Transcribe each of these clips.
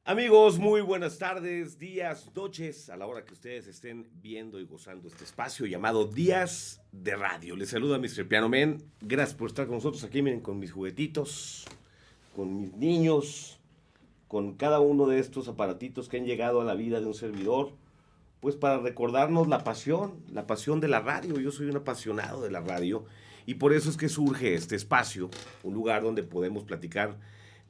Amigos, muy buenas tardes, días, noches, a la hora que ustedes estén viendo y gozando este espacio llamado Días de Radio. Les saluda Mr. Piano Man. Gracias por estar con nosotros aquí, miren, con mis juguetitos, con mis niños, con cada uno de estos aparatitos que han llegado a la vida de un servidor, pues para recordarnos la pasión de la radio. Yo soy un apasionado de la radio y por eso es que surge este espacio, un lugar donde podemos platicar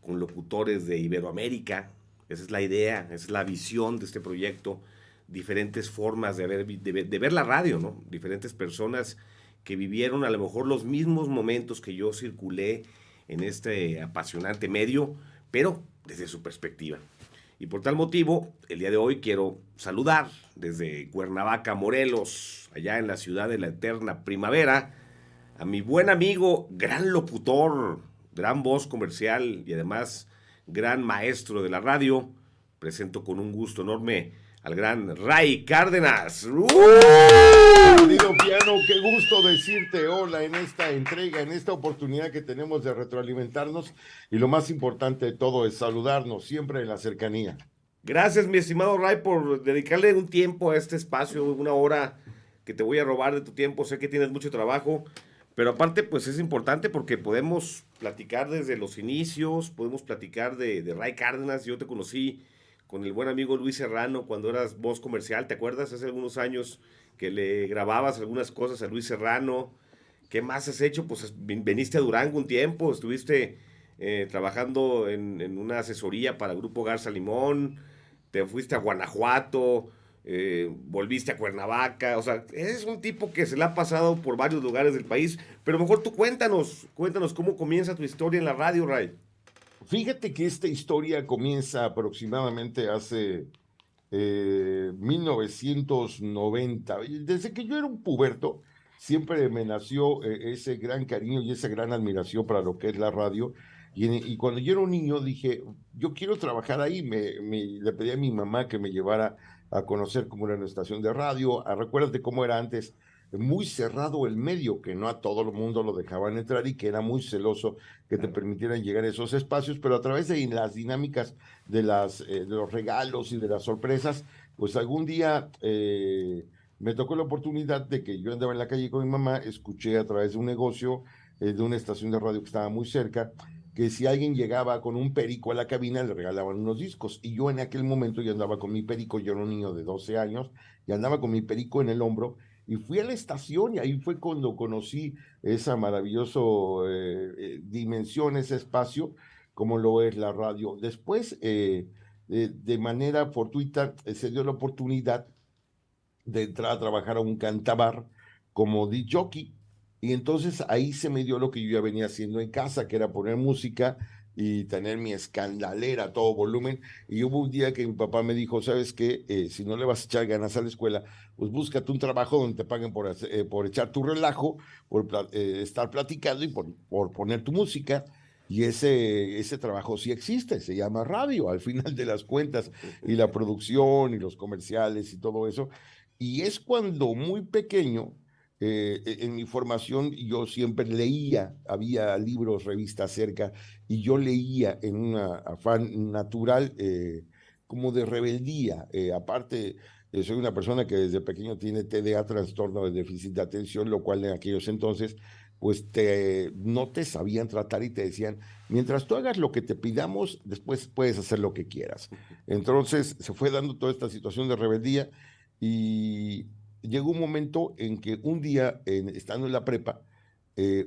con locutores de Iberoamérica. Esa es la idea, esa es la visión de este proyecto, diferentes formas de ver la radio, ¿no? Diferentes personas que vivieron a lo mejor los mismos momentos que yo circulé en este apasionante medio, pero desde su perspectiva. Y por tal motivo, el día de hoy quiero saludar desde Cuernavaca, Morelos, allá en la ciudad de la eterna primavera, a mi buen amigo, gran locutor, gran voz comercial y además gran maestro de la radio. Presento con un gusto enorme al gran Ray Cárdenas. Querido Piano, qué gusto decirte hola en esta entrega, en esta oportunidad que tenemos de retroalimentarnos y lo más importante de todo es saludarnos siempre en la cercanía. Gracias, mi estimado Ray, por dedicarle un tiempo a este espacio, una hora que te voy a robar de tu tiempo. Sé que tienes mucho trabajo, pero aparte, pues es importante porque podemos platicar desde los inicios, podemos platicar de Ray Cárdenas. Yo te conocí con el buen amigo Luis Serrano cuando eras voz comercial, ¿te acuerdas? Hace algunos años que le grababas algunas cosas a Luis Serrano. ¿Qué más has hecho? Pues viniste a Durango un tiempo, estuviste trabajando en una asesoría para Grupo Garza Limón, te fuiste a Guanajuato, volviste a Cuernavaca. O sea, eres un tipo que se le ha pasado por varios lugares del país, pero mejor tú cuéntanos cómo comienza tu historia en la radio, Ray. Fíjate que esta historia comienza aproximadamente hace 1990. Desde que yo era un puberto, siempre me nació ese gran cariño y esa gran admiración para lo que es la radio. Y cuando yo era un niño dije, yo quiero trabajar ahí. Le pedí a mi mamá que me llevara a conocer cómo era una estación de radio. Recuérdate cómo era antes, muy cerrado el medio, que no a todo el mundo lo dejaban entrar y que era muy celoso que te Claro. permitieran llegar a esos espacios, pero a través de las dinámicas de los regalos y de las sorpresas, pues algún día me tocó la oportunidad de que yo andaba en la calle con mi mamá, escuché a través de un negocio, de una estación de radio que estaba muy cerca, que si alguien llegaba con un perico a la cabina le regalaban unos discos. Y yo en aquel momento ya andaba con mi perico, yo era un niño de 12 años, y andaba con mi perico en el hombro. Y fui a la estación y ahí fue cuando conocí esa maravillosa dimensión, ese espacio, como lo es la radio. Después, de manera fortuita, se dio la oportunidad de entrar a trabajar a un cantabar como disc jockey. Y entonces ahí se me dio lo que yo ya venía haciendo en casa, que era poner música y tener mi escandalera a todo volumen. Y hubo un día que mi papá me dijo, ¿sabes qué? Si no le vas a echar ganas a la escuela, pues búscate un trabajo donde te paguen por echar tu relajo, por estar platicando y por poner tu música. Y ese trabajo sí existe, se llama radio, al final de las cuentas, y la producción y los comerciales y todo eso. Y es cuando muy pequeño, en mi formación, yo siempre leía, había libros, revistas cerca, y yo leía en un afán natural, como de rebeldía. Aparte, soy una persona que desde pequeño tiene TDA, trastorno de déficit de atención, lo cual en aquellos entonces, pues no te sabían tratar y te decían, mientras tú hagas lo que te pidamos, después puedes hacer lo que quieras. Entonces se fue dando toda esta situación de rebeldía y llegó un momento en que un día, estando en la prepa,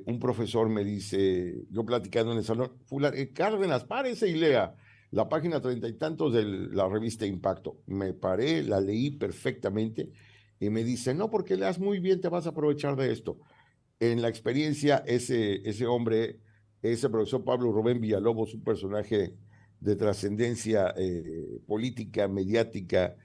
un profesor me dice, yo platicando en el salón, Cárdenas, párese y lea la página treinta y tantos de la revista Impacto. Me paré, la leí perfectamente y me dice, no, porque leas muy bien, te vas a aprovechar de esto. En la experiencia, ese hombre, ese profesor Pablo Rubén Villalobos, un personaje de trascendencia política, mediática,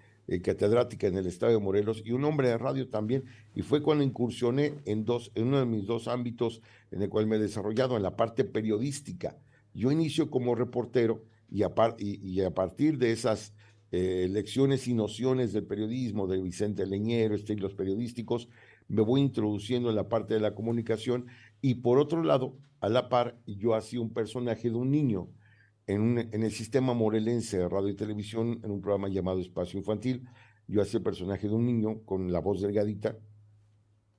catedrática en el estado de Morelos y un hombre de radio también. Y fue cuando incursioné en uno de mis dos ámbitos en el cual me he desarrollado, en la parte periodística. Yo inicio como reportero y a partir de esas lecciones y nociones del periodismo de Vicente Leñero, estilos periodísticos, me voy introduciendo en la parte de la comunicación y por otro lado, a la par, yo hacía un personaje de un niño en el sistema morelense de radio y televisión, en un programa llamado Espacio Infantil. Yo hacía el personaje de un niño con la voz delgadita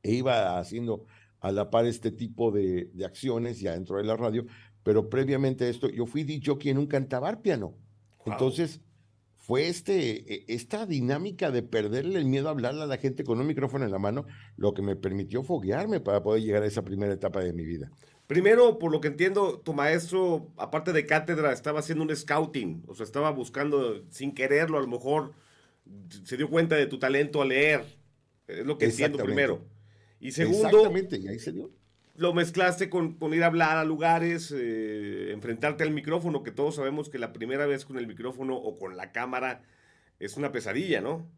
e iba haciendo a la par este tipo de acciones ya dentro de la radio, pero previamente a esto yo fui disc jockey en un cantabar piano. Wow. Entonces fue esta dinámica de perderle el miedo a hablarle a la gente con un micrófono en la mano lo que me permitió foguearme para poder llegar a esa primera etapa de mi vida. Primero, por lo que entiendo, tu maestro, aparte de cátedra, estaba haciendo un scouting, o sea, estaba buscando, sin quererlo, a lo mejor se dio cuenta de tu talento a leer. Es lo que entiendo Exactamente, primero. Y segundo, exactamente, y ahí se dio. lo mezclaste con ir a hablar a lugares, enfrentarte al micrófono, que todos sabemos que la primera vez con el micrófono o con la cámara es una pesadilla, ¿no?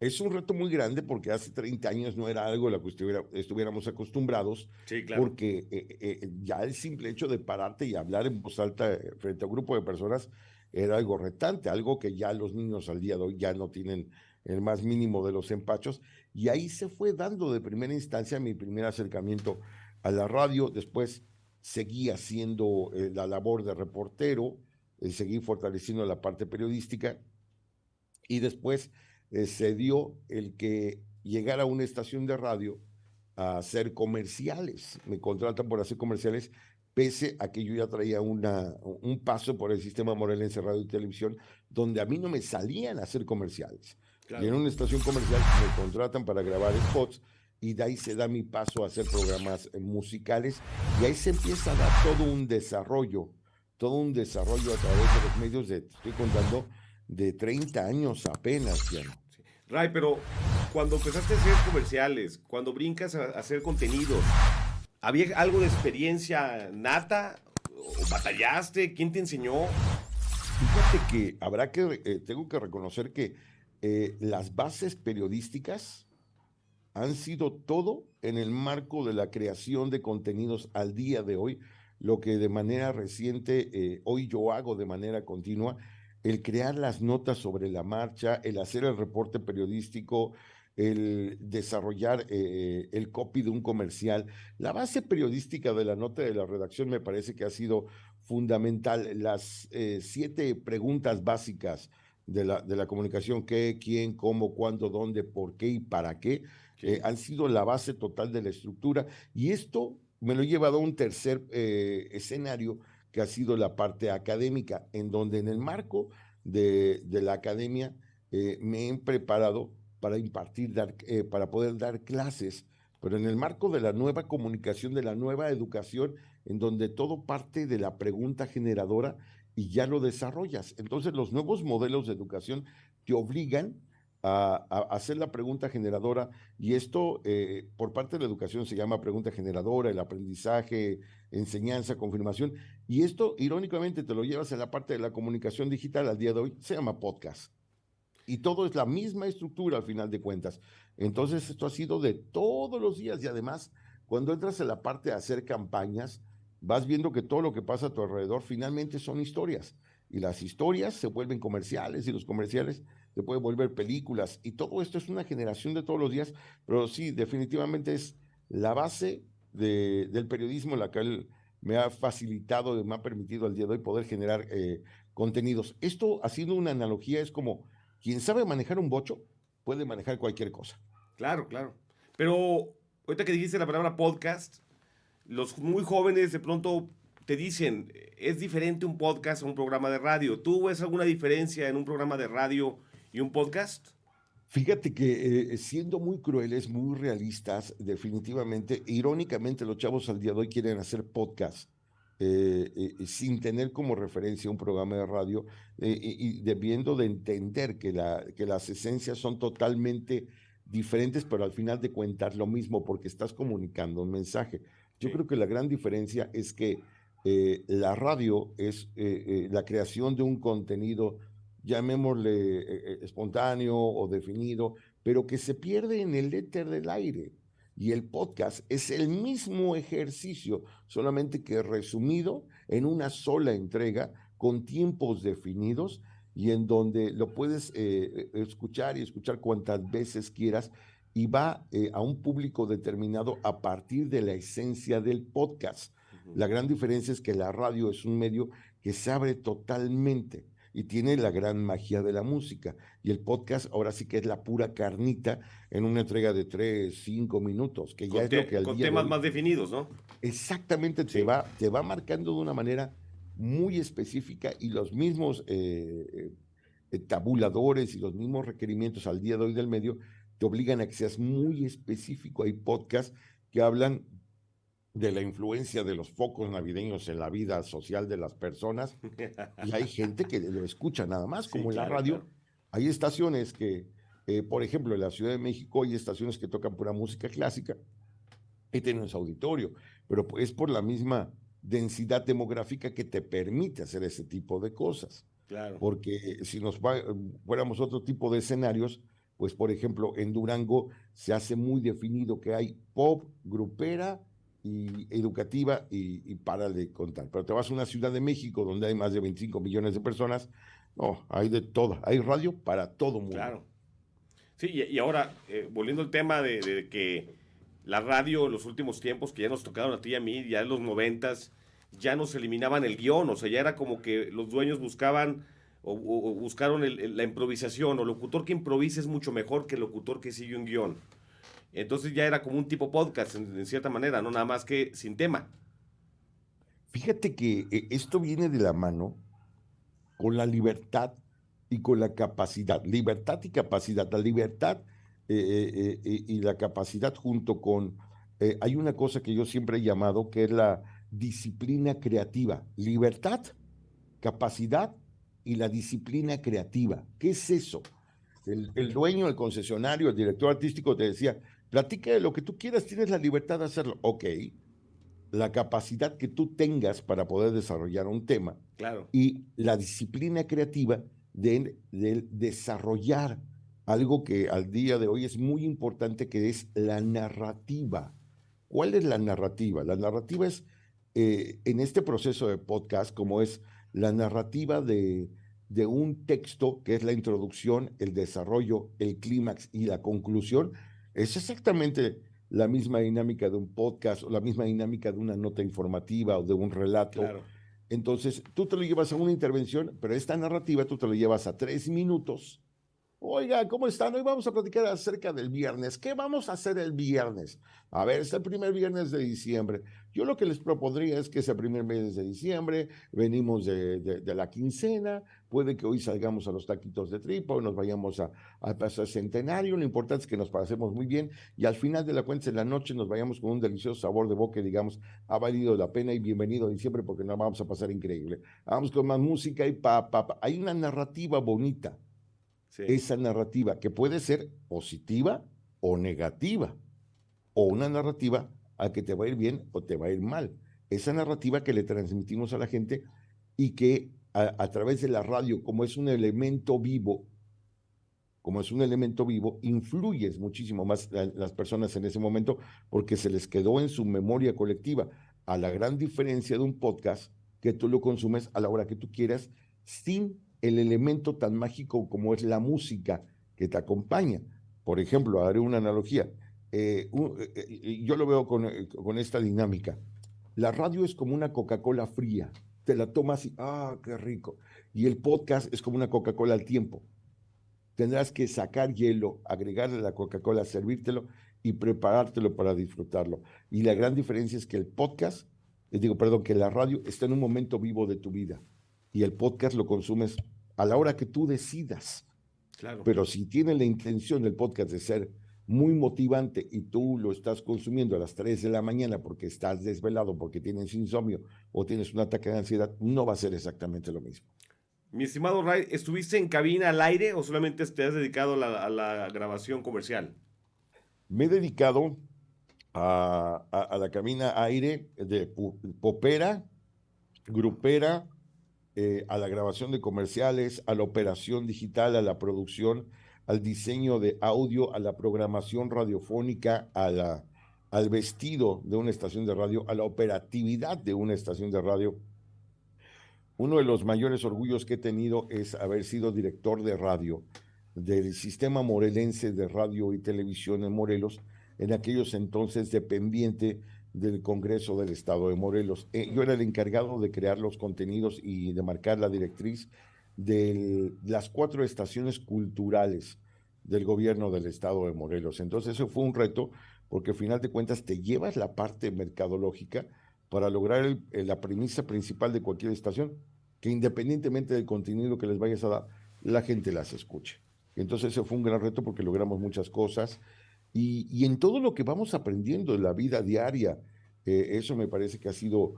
Es un reto muy grande porque hace 30 años no era algo a lo que estuviéramos acostumbrados, Sí, claro. porque ya el simple hecho de pararte y hablar en voz alta frente a un grupo de personas era algo retante, algo que ya los niños al día de hoy ya no tienen el más mínimo de los empachos. Y ahí se fue dando de primera instancia mi primer acercamiento a la radio. Después seguí haciendo la labor de reportero, seguí fortaleciendo la parte periodística y después se dio el que llegara a una estación de radio a hacer comerciales. Me contratan por hacer comerciales, pese a que yo ya traía un paso por el sistema morelense radio y televisión, donde a mí no me salían a hacer comerciales. Y en Claro. una estación comercial me contratan para grabar spots y de ahí se da mi paso a hacer programas musicales y ahí se empieza a dar todo un desarrollo a través de los medios de, te estoy contando, de 30 años apenas, Piano. Sí. Ray, pero cuando empezaste a hacer comerciales, cuando brincas a hacer contenidos, ¿había algo de experiencia nata? ¿O batallaste? ¿Quién te enseñó? Fíjate que tengo que reconocer que las bases periodísticas han sido todo en el marco de la creación de contenidos al día de hoy, lo que de manera reciente hoy yo hago de manera continua, el crear las notas sobre la marcha, el hacer el reporte periodístico, el desarrollar el copy de un comercial. La base periodística de la nota de la redacción me parece que ha sido fundamental. Las 7 preguntas básicas de la comunicación: qué, quién, cómo, cuándo, dónde, por qué y para qué, Sí, han sido la base total de la estructura. Y esto me lo he llevado a un tercer escenario, que ha sido la parte académica, en donde en el marco de la academia me he preparado para para poder dar clases, pero en el marco de la nueva comunicación, de la nueva educación, en donde todo parte de la pregunta generadora y ya lo desarrollas. Entonces, los nuevos modelos de educación te obligan a hacer la pregunta generadora, y esto por parte de la educación se llama pregunta generadora, el aprendizaje, enseñanza, confirmación, y esto irónicamente te lo llevas a la parte de la comunicación digital al día de hoy, se llama podcast. Y todo es la misma estructura al final de cuentas. Entonces, esto ha sido de todos los días, y además, cuando entras en la parte de hacer campañas, vas viendo que todo lo que pasa a tu alrededor finalmente son historias. Y las historias se vuelven comerciales, y los comerciales se pueden volver películas. Y todo esto es una generación de todos los días, pero sí, definitivamente es la base del periodismo, la cual me ha facilitado, me ha permitido al día de hoy poder generar contenidos. Esto, haciendo una analogía, es como quien sabe manejar un bocho puede manejar cualquier cosa. claro, claro. Pero ahorita que dijiste la palabra podcast, los muy jóvenes de pronto te dicen, es diferente un podcast a un programa de radio. ¿Tú ves alguna diferencia en un programa de radio y un podcast? Fíjate que siendo muy crueles, muy realistas, definitivamente, irónicamente, los chavos al día de hoy quieren hacer podcast sin tener como referencia un programa de radio, y debiendo de entender que las esencias son totalmente diferentes, pero al final de cuentas lo mismo, porque estás comunicando un mensaje. Yo Sí, creo que la gran diferencia es que la radio es la creación de un contenido, llamémosle espontáneo o definido, pero que se pierde en el éter del aire. Y el podcast es el mismo ejercicio, solamente que resumido en una sola entrega, con tiempos definidos, y en donde lo puedes escuchar y escuchar cuantas veces quieras, y va a un público determinado a partir de la esencia del podcast. ujú, La gran diferencia es que la radio es un medio que se abre totalmente y tiene la gran magia de la música. Y el podcast ahora sí que es la pura carnita en una entrega de 3, 5 minutos, que ya es lo que al Con día de temas hoy más definidos, ¿no? exactamente Sí. te va marcando de una manera muy específica y los mismos tabuladores y los mismos requerimientos al día de hoy del medio te obligan a que seas muy específico. Hay podcasts que hablan de la influencia de los focos navideños en la vida social de las personas y hay gente que lo escucha nada más, Sí, como en la claro, radio. claro. Hay estaciones que, por ejemplo, en la Ciudad de México hay estaciones que tocan pura música clásica y tienen su auditorio, pero es por la misma densidad demográfica que te permite hacer ese tipo de cosas. Claro. Porque si fuéramos otro tipo de escenarios, pues por ejemplo, en Durango se hace muy definido que hay pop, grupera y educativa y para de contar. Pero te vas a una Ciudad de México donde hay más de 25 millones de personas, no, hay de todo, hay radio para todo mundo. Claro. Sí, y ahora, volviendo al tema de que la radio en los últimos tiempos, que ya nos tocaron a ti y a mí, ya en los 90s, ya nos eliminaban el guión, o sea, ya era como que los dueños buscaban o buscaron la improvisación, o locutor que improvisa es mucho mejor que el locutor que sigue un guión. Entonces ya era como un tipo podcast, en cierta manera, no nada más que sin tema. Fíjate que esto viene de la mano con la libertad y con la capacidad. Libertad y capacidad. La libertad y la capacidad junto con... hay una cosa que yo siempre he llamado que es la disciplina creativa. Libertad, capacidad y la disciplina creativa. ¿Qué es eso? El dueño, el concesionario, el director artístico te decía, platica de lo que tú quieras, tienes la libertad de hacerlo. Ok, la capacidad que tú tengas para poder desarrollar un tema Claro, y la disciplina creativa de desarrollar algo que al día de hoy es muy importante, que es la narrativa. ¿Cuál es la narrativa? La narrativa es, en este proceso de podcast, como es la narrativa de un texto, que es la introducción, el desarrollo, el clímax y la conclusión, es exactamente la misma dinámica de un podcast o la misma dinámica de una nota informativa o de un relato. claro. Entonces, tú te lo llevas a una intervención, pero esta narrativa tú te lo llevas a 3 minutos. Oiga, ¿cómo están? Hoy vamos a platicar acerca del viernes. ¿Qué vamos a hacer el viernes? A ver, es el primer viernes de diciembre. Yo lo que les propondría es que ese primer viernes de diciembre venimos de la quincena. Puede que hoy salgamos a los taquitos de tripa o nos vayamos a pasar Centenario. Lo importante es que nos pasemos muy bien y al final de la cuenta, en la noche, nos vayamos con un delicioso sabor de boca y digamos, ha valido la pena y bienvenido a diciembre porque nos vamos a pasar increíble. Vamos con más música y Hay una narrativa bonita, Sí, esa narrativa que puede ser positiva o negativa, o una narrativa a que te va a ir bien o te va a ir mal. Esa narrativa que le transmitimos a la gente y que a través de la radio, como es un elemento vivo, influyes muchísimo más las personas en ese momento porque se les quedó en su memoria colectiva, a la gran diferencia de un podcast que tú lo consumes a la hora que tú quieras sin el elemento tan mágico como es la música que te acompaña. Por ejemplo, haré una analogía. Yo lo veo con esta dinámica. La radio es como una Coca-Cola fría. Te la tomas y, qué rico. Y el podcast es como una Coca-Cola al tiempo. Tendrás que sacar hielo, agregarle la Coca-Cola, servírtelo y preparártelo para disfrutarlo. Y la gran diferencia es que el podcast, les digo, perdón, que la radio está en un momento vivo de tu vida y el podcast lo consumes a la hora que tú decidas. claro. Pero si tiene la intención del podcast de ser muy motivante y tú lo estás consumiendo a las 3 de la mañana porque estás desvelado, porque tienes insomnio o tienes un ataque de ansiedad, no va a ser exactamente lo mismo. Mi estimado Ray, ¿estuviste en cabina al aire o solamente te has dedicado a la grabación comercial? Me he dedicado a la cabina aire de popera, grupera, a la grabación de comerciales, a la operación digital, a la producción, al diseño de audio, a la programación radiofónica, al vestido de una estación de radio, a la operatividad de una estación de radio. Uno de los mayores orgullos que he tenido es haber sido director de radio del Sistema Morelense de Radio y Televisión en Morelos, en aquellos entonces dependiente del Congreso del Estado de Morelos. Yo era el encargado de crear los contenidos y de marcar la directriz de las 4 estaciones culturales del gobierno del Estado de Morelos. Entonces eso fue un reto porque al final de cuentas te llevas la parte mercadológica para lograr la premisa principal de cualquier estación, que independientemente del contenido que les vayas a dar, la gente las escuche. Entonces ese fue un gran reto porque logramos muchas cosas y en todo lo que vamos aprendiendo en la vida diaria, eso me parece que ha sido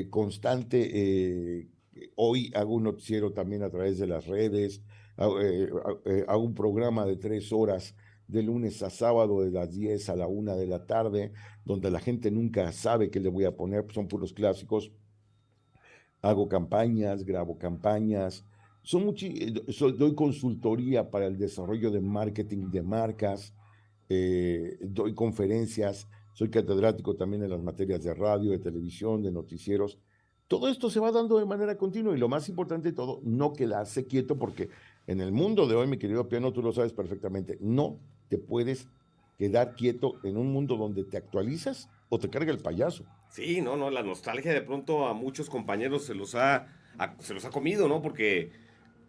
constante. Hoy hago un noticiero también a través de las redes, hago un programa de 3 horas de lunes a sábado de las 10 a la 1 de la tarde, donde la gente nunca sabe qué le voy a poner, son puros clásicos. Hago campañas, grabo campañas, doy consultoría para el desarrollo de marketing de marcas, doy conferencias, soy catedrático también en las materias de radio, de televisión, de noticieros. Todo esto se va dando de manera continua y lo más importante de todo, no quedarse quieto porque en el mundo de hoy, mi querido Piano, tú lo sabes perfectamente, no te puedes quedar quieto en un mundo donde te actualizas o te carga el payaso. Sí, no, no, la nostalgia de pronto a muchos compañeros se los ha comido, ¿no? Porque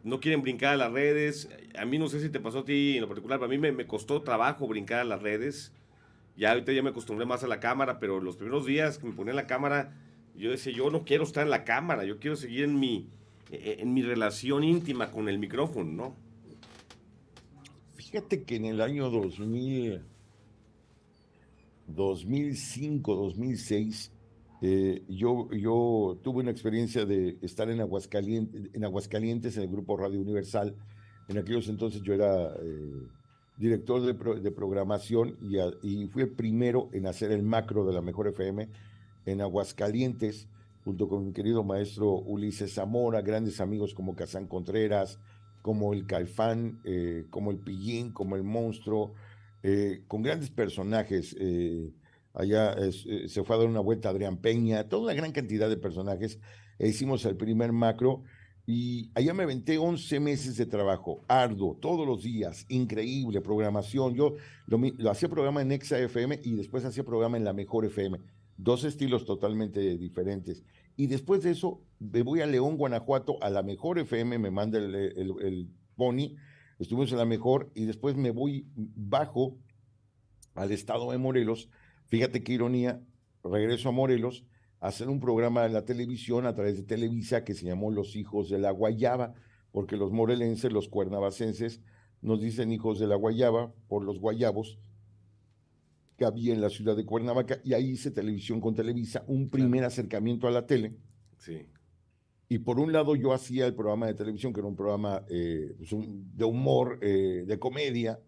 no quieren brincar a las redes. A mí no sé si te pasó a ti en lo particular, pero a mí me costó trabajo brincar a las redes. Ya ahorita ya me acostumbré más a la cámara, pero los primeros días que me ponía en la cámara, yo decía, yo no quiero estar en la cámara, yo quiero seguir en mi relación íntima con el micrófono, ¿no? Fíjate que en el año 2005, 2006, yo tuve una experiencia de estar en Aguascalientes, en el grupo Radio Universal. En aquellos entonces yo era director de programación y fui el primero en hacer el macro de la Mejor FM en Aguascalientes, junto con mi querido maestro Ulises Zamora, grandes amigos como Kazán Contreras, como el Caifán, como el Pillín, como el Monstruo, con grandes personajes. Allá se fue a dar una vuelta Adrián Peña, toda una gran cantidad de personajes. Hicimos el primer macro y allá me aventé 11 meses de trabajo, arduo, todos los días, increíble, programación. Yo lo hacía programa en Exa FM y después hacía programa en la Mejor FM, 2 estilos totalmente diferentes. Y después de eso me voy a León, Guanajuato, a la Mejor FM, me manda el Pony, estuvimos en la Mejor y después me voy bajo al estado de Morelos. Fíjate qué ironía, regreso a Morelos a hacer un programa en la televisión a través de Televisa que se llamó Los Hijos de la Guayaba, porque los morelenses, los cuernavacenses, nos dicen hijos de la Guayaba por los guayabos que había en la ciudad de Cuernavaca, y ahí hice televisión con Televisa, un Claro. primer acercamiento a la tele. Sí. Y por un lado yo hacía el programa de televisión, que era un programa pues de humor, de comedia,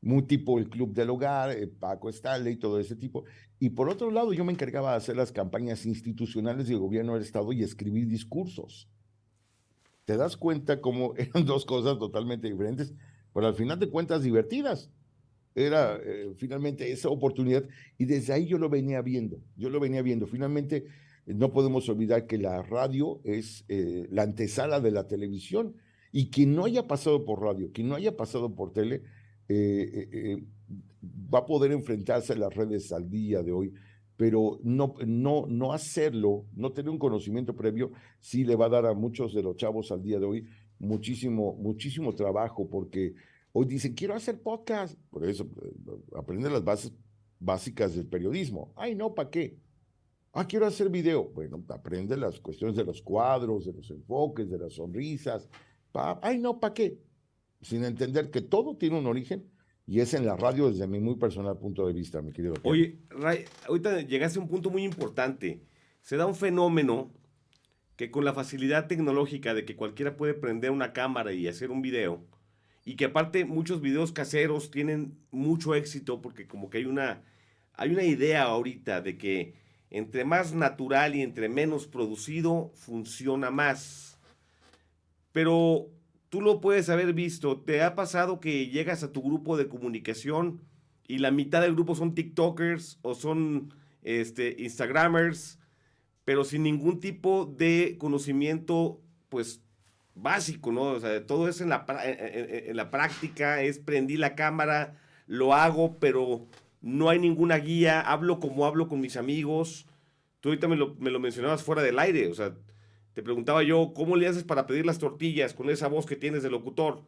muy tipo el Club del Hogar, Paco Stanley, todo ese tipo. Y por otro lado yo me encargaba de hacer las campañas institucionales del gobierno del Estado y escribir discursos. ¿Te das cuenta cómo eran dos cosas totalmente diferentes, pero al final de cuentas divertidas? Era finalmente esa oportunidad y desde ahí yo lo venía viendo. Finalmente, no podemos olvidar que la radio es la antesala de la televisión y quien no haya pasado por radio, quien no haya pasado por tele, eh, eh, eh, va a poder enfrentarse a las redes al día de hoy, pero no hacerlo, no tener un conocimiento previo, sí le va a dar a muchos de los chavos al día de hoy muchísimo, muchísimo trabajo porque hoy dicen, quiero hacer podcast. Por eso, aprende las bases básicas del periodismo. Ay, no, ¿para qué? Ah, quiero hacer video. Bueno, aprende las cuestiones de los cuadros, de los enfoques, de las sonrisas. Ay, no, ¿para qué? Sin entender que todo tiene un origen y es en la radio desde mi muy personal punto de vista, mi querido Piano. Oye, Ray, ahorita llegaste a un punto muy importante. Se da un fenómeno que con la facilidad tecnológica de que cualquiera puede prender una cámara y hacer un video, y que aparte muchos videos caseros tienen mucho éxito porque como que hay una idea ahorita de que entre más natural y entre menos producido funciona más. Pero tú lo puedes haber visto. ¿Te ha pasado que llegas a tu grupo de comunicación y la mitad del grupo son TikTokers o son Instagramers, pero sin ningún tipo de conocimiento, pues básico, ¿no? O sea, todo es en la práctica, es prendí la cámara, lo hago, pero no hay ninguna guía, hablo como hablo con mis amigos. Tú ahorita me lo mencionabas fuera del aire, o sea, te preguntaba yo, ¿cómo le haces para pedir las tortillas con esa voz que tienes de locutor?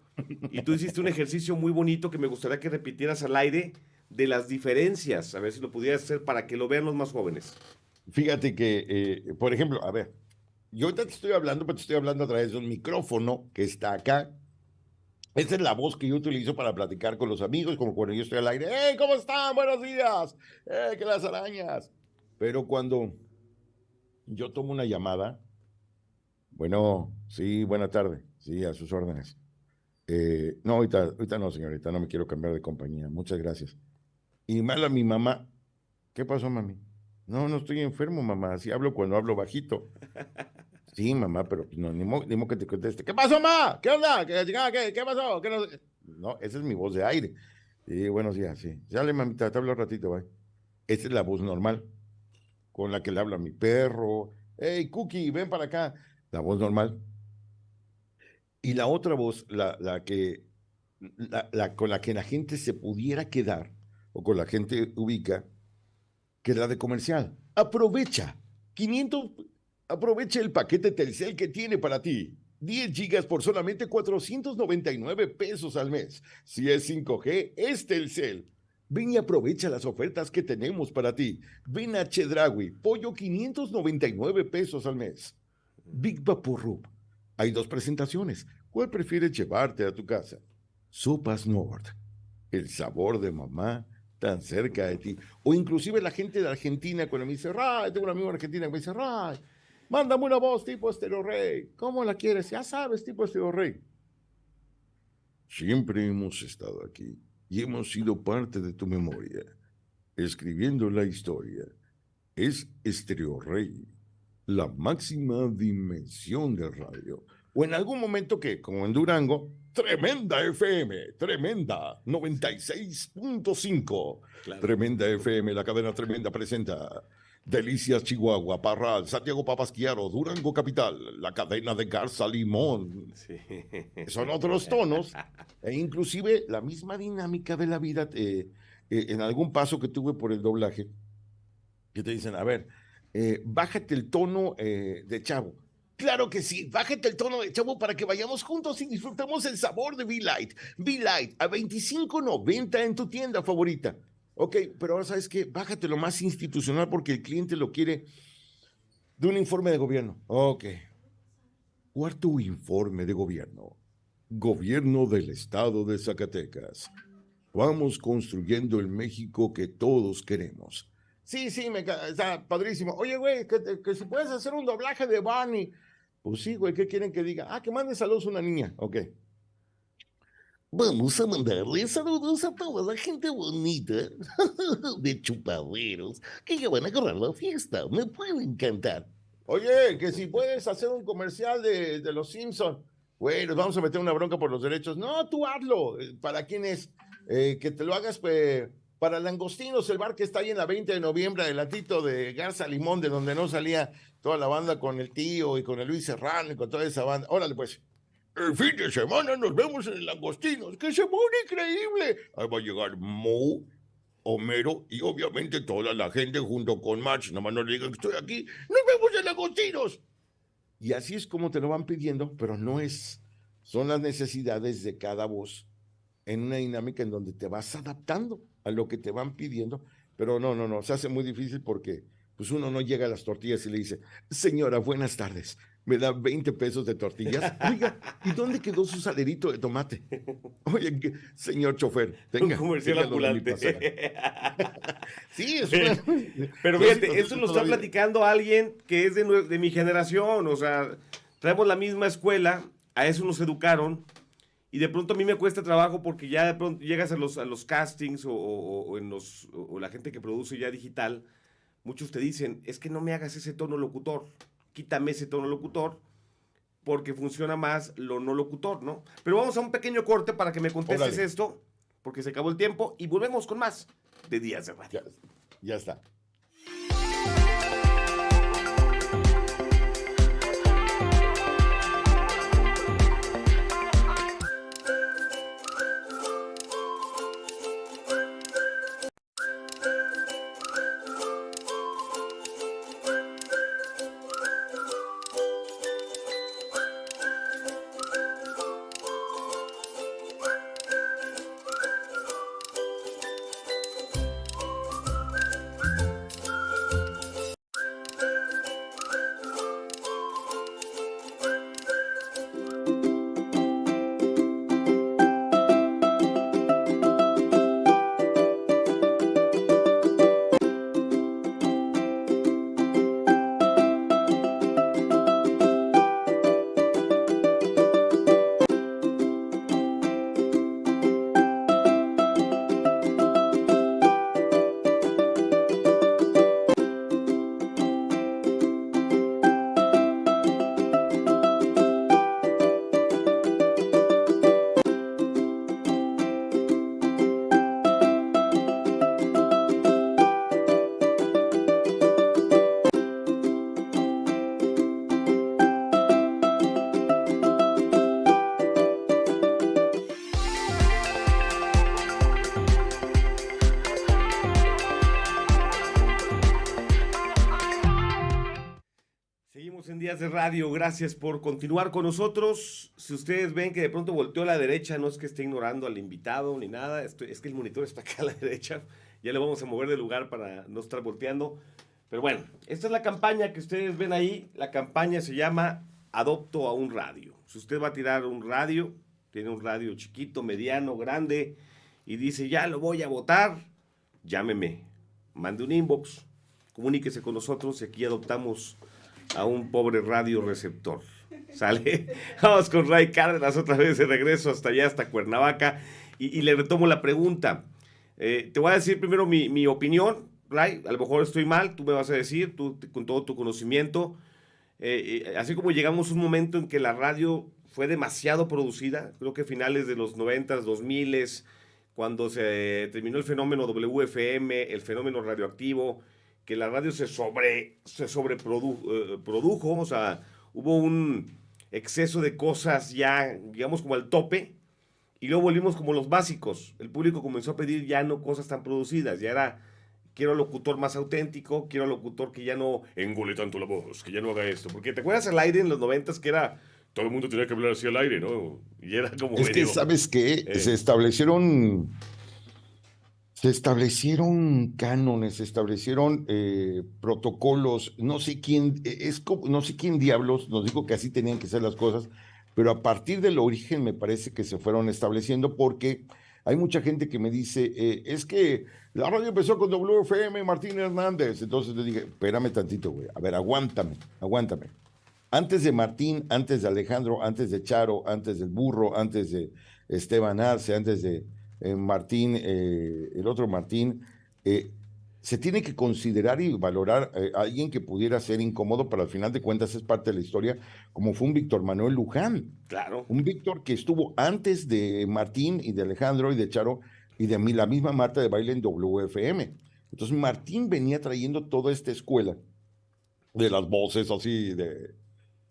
Y tú hiciste un ejercicio muy bonito que me gustaría que repitieras al aire de las diferencias, a ver si lo pudieras hacer para que lo vean los más jóvenes. Fíjate que, por ejemplo, a ver, yo ahorita te estoy hablando, pero te estoy hablando a través de un micrófono que está acá. Esa es la voz que yo utilizo para platicar con los amigos, como cuando yo estoy al aire. ¡Hey, ¿cómo están? Buenos días. ¡Hey, que las arañas! Pero cuando yo tomo una llamada, bueno, sí, buena tarde. Sí, a sus órdenes. No, ahorita no, señorita, no me quiero cambiar de compañía. Muchas gracias. Y me habla mi mamá. ¿Qué pasó, mami? No, no estoy enfermo, mamá. Así hablo cuando hablo bajito. Sí, mamá, pero no, ni modo que te conteste. ¿Qué pasó, mamá? ¿Qué onda? ¿Qué pasó? ¿Qué no? No, esa es mi voz de aire. Sí, buenos días, sí. Sale, mamita, te hablo un ratito, bye. Esa es la voz normal con la que le habla a mi perro. Hey, Cookie, ven para acá. La voz normal. Y la otra voz, con la que la gente se pudiera quedar, o con la gente ubica, que es la de comercial. Aprovecha 500, aprovecha el paquete Telcel que tiene para ti. 10 gigas por solamente 499 pesos al mes. Si es 5G, es Telcel. Ven y aprovecha las ofertas que tenemos para ti. Ven a Chedraui, pollo 599 pesos al mes. Big Vaporub. Hay 2 presentaciones. ¿Cuál prefieres llevarte a tu casa? Sopas Nord. El sabor de mamá tan cerca de ti. O inclusive la gente de Argentina cuando me dice, Ray, tengo un amigo en Argentina que me dice, Ray, mándame una voz tipo Estéreo Rey. ¿Cómo la quieres? Ya sabes, tipo Estéreo Rey. Siempre hemos estado aquí y hemos sido parte de tu memoria, escribiendo la historia. Es Estéreo Rey, la máxima dimensión de radio. O en algún momento que, como en Durango, Tremenda FM, Tremenda 96.5. Claro. Tremenda FM, la cadena Tremenda presenta Delicias Chihuahua, Parral, Santiago Papasquiaro, Durango Capital, la cadena de Garza Limón. Sí. Son otros tonos e inclusive la misma dinámica de la vida en algún paso que tuve por el doblaje, que te dicen, a ver, bájate el tono de chavo. Claro que sí, bájate el tono de chavo para que vayamos juntos y disfrutemos el sabor de V-Light. V-Light a $25.90 en tu tienda favorita. Ok, pero ahora sabes qué, bájate lo más institucional porque el cliente lo quiere de un informe de gobierno. Ok. Cuarto informe de gobierno. Gobierno del Estado de Zacatecas. Vamos construyendo el México que todos queremos. Sí, está padrísimo. Oye, güey, que si puedes hacer un doblaje de Barney. Pues sí, güey, ¿qué quieren que diga? Ah, que mande saludos a una niña. Ok. Vamos a mandarle saludos a toda la gente bonita de chupaderos que ya van a agarrar la fiesta. Me puede encantar. Oye, que si puedes hacer un comercial de los Simpsons. Güey, nos vamos a meter una bronca por los derechos. No, tú hazlo. ¿Para quién es? Que te lo hagas, pues, para Langostinos, el bar que está ahí en la 20 de noviembre, adelantito de Garza Limón, de donde no salía toda la banda con el tío y con el Luis Serrano y con toda esa banda. Órale, pues. El fin de semana nos vemos en el Langostinos, que se pone increíble. Ahí va a llegar Mo, Homero y obviamente toda la gente junto con March. Nomás no le digan que estoy aquí. ¡Nos vemos en Langostinos! Y así es como te lo van pidiendo, pero no es. Son las necesidades de cada voz en una dinámica en donde te vas adaptando a lo que te van pidiendo. Pero no, se hace muy difícil porque pues uno no llega a las tortillas y le dice, señora, buenas tardes, ¿me da 20 pesos de tortillas? Oiga, ¿y dónde quedó su salerito de tomate? Oye, señor chofer, tenga. Un comercial ambulante. Sí, es una... Pero fíjate, esto lo está platicando alguien que es de mi generación, o sea, traemos la misma escuela, a eso nos educaron, y de pronto a mí me cuesta trabajo porque ya de pronto llegas a los castings o la gente que produce ya digital, muchos te dicen, es que no me hagas ese tono locutor, quítame ese tono locutor, porque funciona más lo no locutor, ¿no? Pero vamos a un pequeño corte para que me contestes esto, porque se acabó el tiempo, y volvemos con más de Días de Radio. Ya está. Días de Radio, gracias por continuar con nosotros. Si ustedes ven que de pronto volteó a la derecha, no es que esté ignorando al invitado ni nada, es que el monitor está acá a la derecha, ya le vamos a mover de lugar para no estar volteando. Pero bueno, esta es la campaña que ustedes ven ahí, la campaña se llama Adopto a un radio. Si usted va a tirar un radio, tiene un radio chiquito, mediano, grande, y dice ya lo voy a votar, llámeme, mande un inbox, comuníquese con nosotros y aquí adoptamos a un pobre radio receptor. ¿Sale? Vamos con Ray Cárdenas otra vez de regreso hasta allá, hasta Cuernavaca. Y le retomo la pregunta. Te voy a decir primero mi opinión, Ray. A lo mejor estoy mal, tú me vas a decir, tú con todo tu conocimiento. Así como llegamos a un momento en que la radio fue demasiado producida, creo que finales de los 90s, 2000s, cuando se terminó el fenómeno WFM, el fenómeno radioactivo, que la radio se sobreprodujo, o sea, hubo un exceso de cosas ya, digamos, como al tope, y luego volvimos como los básicos. El público comenzó a pedir ya no cosas tan producidas, ya era, quiero locutor más auténtico, quiero locutor que ya no engole tanto la voz, que ya no haga esto. Porque te acuerdas al aire en los 90s que era, todo el mundo tenía que hablar así al aire, ¿no? Y era como Es que, medio... ¿sabes qué? Se establecieron cánones, se establecieron protocolos. No sé quién, no sé quién diablos nos dijo que así tenían que ser las cosas, pero a partir del origen me parece que se fueron estableciendo porque hay mucha gente que me dice, es que la radio empezó con WFM Martín Hernández. Entonces le dije, espérame tantito, güey, a ver, aguántame, aguántame. Antes de Martín, antes de Alejandro, antes de Charo, antes del Burro, antes de Esteban Arce, antes de Martín, el otro Martín, eh, se tiene que considerar y valorar a alguien que pudiera ser incómodo, pero al final de cuentas es parte de la historia, como fue un Víctor Manuel Luján. Claro. Un Víctor que estuvo antes de Martín y de Alejandro y de Charo y de mí, la misma Marta de baile en WFM. Entonces Martín venía trayendo toda esta escuela de las voces así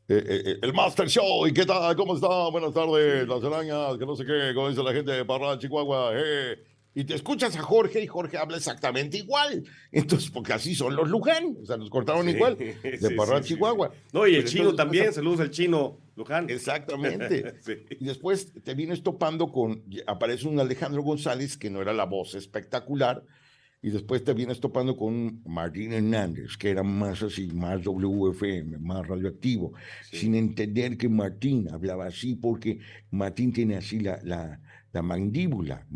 el Master Show, ¿y qué tal? ¿Cómo está? Buenas tardes, Sí. las arañas, que no sé qué, como dice la gente de Parral, Chihuahua, y te escuchas a Jorge y Jorge habla exactamente igual. Entonces, porque así son los Luján, o sea, nos cortaron Sí, igual, de sí, sí, Parral, sí, sí. Chihuahua. No, y el Pero chino entonces también, saludos al chino, Luján. exactamente. Sí. Y después te vienes topando aparece un Alejandro González que no era la voz espectacular, y después te vienes topando con Martín Hernández, que era más así, más WFM, más radioactivo, sin Sí. entender que Martín hablaba así, porque Martín tiene así la mandíbula.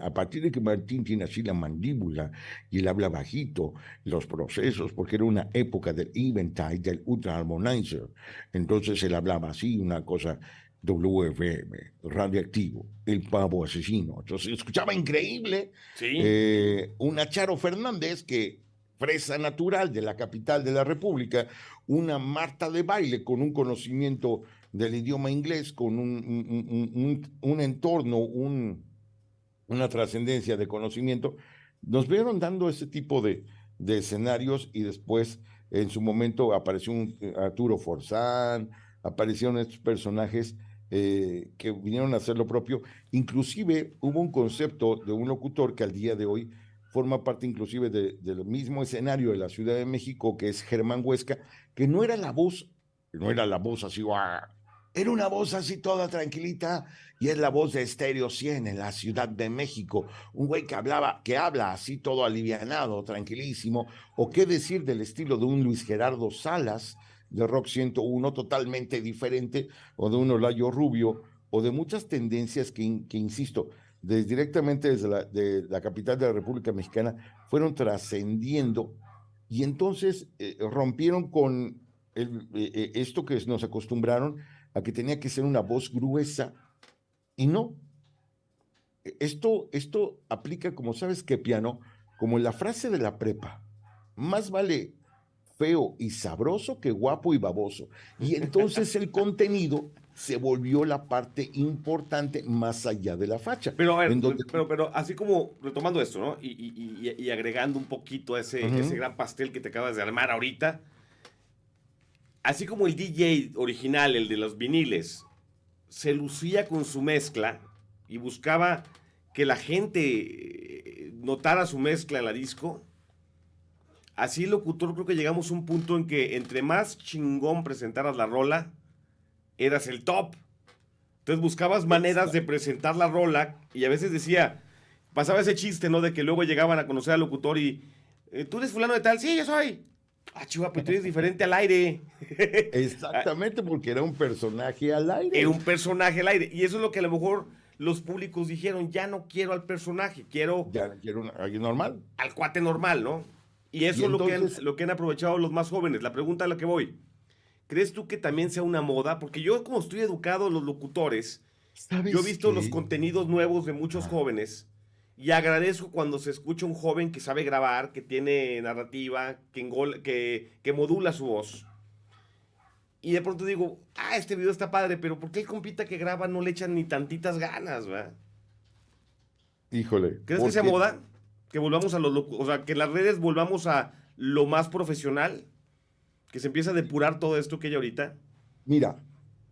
A partir de que Martín tiene así la mandíbula y él habla bajito, los procesos, porque era una época del Eventide, del Ultra Harmonizer, entonces él hablaba así, una cosa WFM, radioactivo, el pavo asesino. Entonces escuchaba increíble Sí. una Charo Fernández que fresa natural de la capital de la República, una Marta de baile con un conocimiento del idioma inglés, con un entorno, una trascendencia de conocimiento, nos vieron dando ese tipo de escenarios y después en su momento apareció un Arturo Forzán, aparecieron estos personajes que vinieron a hacer lo propio. Inclusive hubo un concepto de un locutor que al día de hoy forma parte inclusive del mismo escenario de la Ciudad de México, que es Germán Huesca, que no era la voz así, ¡guau! Era una voz así toda tranquilita, y es la voz de Estéreo 100 en la Ciudad de México, un güey que habla así todo alivianado, tranquilísimo, o qué decir del estilo de un Luis Gerardo Salas de Rock 101, totalmente diferente, o de un Olayo Rubio, o de muchas tendencias que insisto, directamente desde de la capital de la República Mexicana, fueron trascendiendo, y entonces rompieron con esto que nos acostumbraron a que tenía que ser una voz gruesa, y no, esto aplica, como sabes que piano, como la frase de la prepa, más vale feo y sabroso que guapo y baboso. Y entonces el contenido se volvió la parte importante más allá de la facha, Pero a ver, en donde... pero así como retomando esto, ¿no? Y agregando un poquito a ese Ujú. gran pastel que te acabas de armar ahorita, así como el DJ original, el de los viniles, se lucía con su mezcla y buscaba que la gente notara su mezcla en la disco, así locutor creo que llegamos a un punto en que entre más chingón presentaras la rola, eras el top. Entonces buscabas maneras de presentar la rola y a veces decía, pasaba ese chiste, ¿no? De que luego llegaban a conocer al locutor y, ¿tú eres fulano de tal? Sí, yo soy. Ah, chihuahua, pero tú eres diferente al aire. Ah, Exactamente, porque era un personaje al era aire. un personaje al aire. Y eso es lo que a lo mejor los públicos dijeron, ya no quiero al personaje, quiero Ya quiero alguien normal. al cuate normal, ¿no? Y Y eso es entonces, lo que han aprovechado los más jóvenes. La pregunta a la que voy, ¿crees tú que también sea una moda? Porque yo como estoy educado en los locutores, yo he ¿sabes visto los qué? contenidos nuevos de muchos Ah, jóvenes y agradezco cuando se escucha un joven que sabe grabar, que tiene narrativa, que modula su voz. Y de pronto digo, este video está padre, pero ¿por qué el compita que graba no le echan ni tantitas ganas, va? híjole, ¿Crees que sea porque, moda? Que volvamos a o sea, que en las redes volvamos a lo más profesional, que se empieza a depurar todo esto que hay ahorita. mira,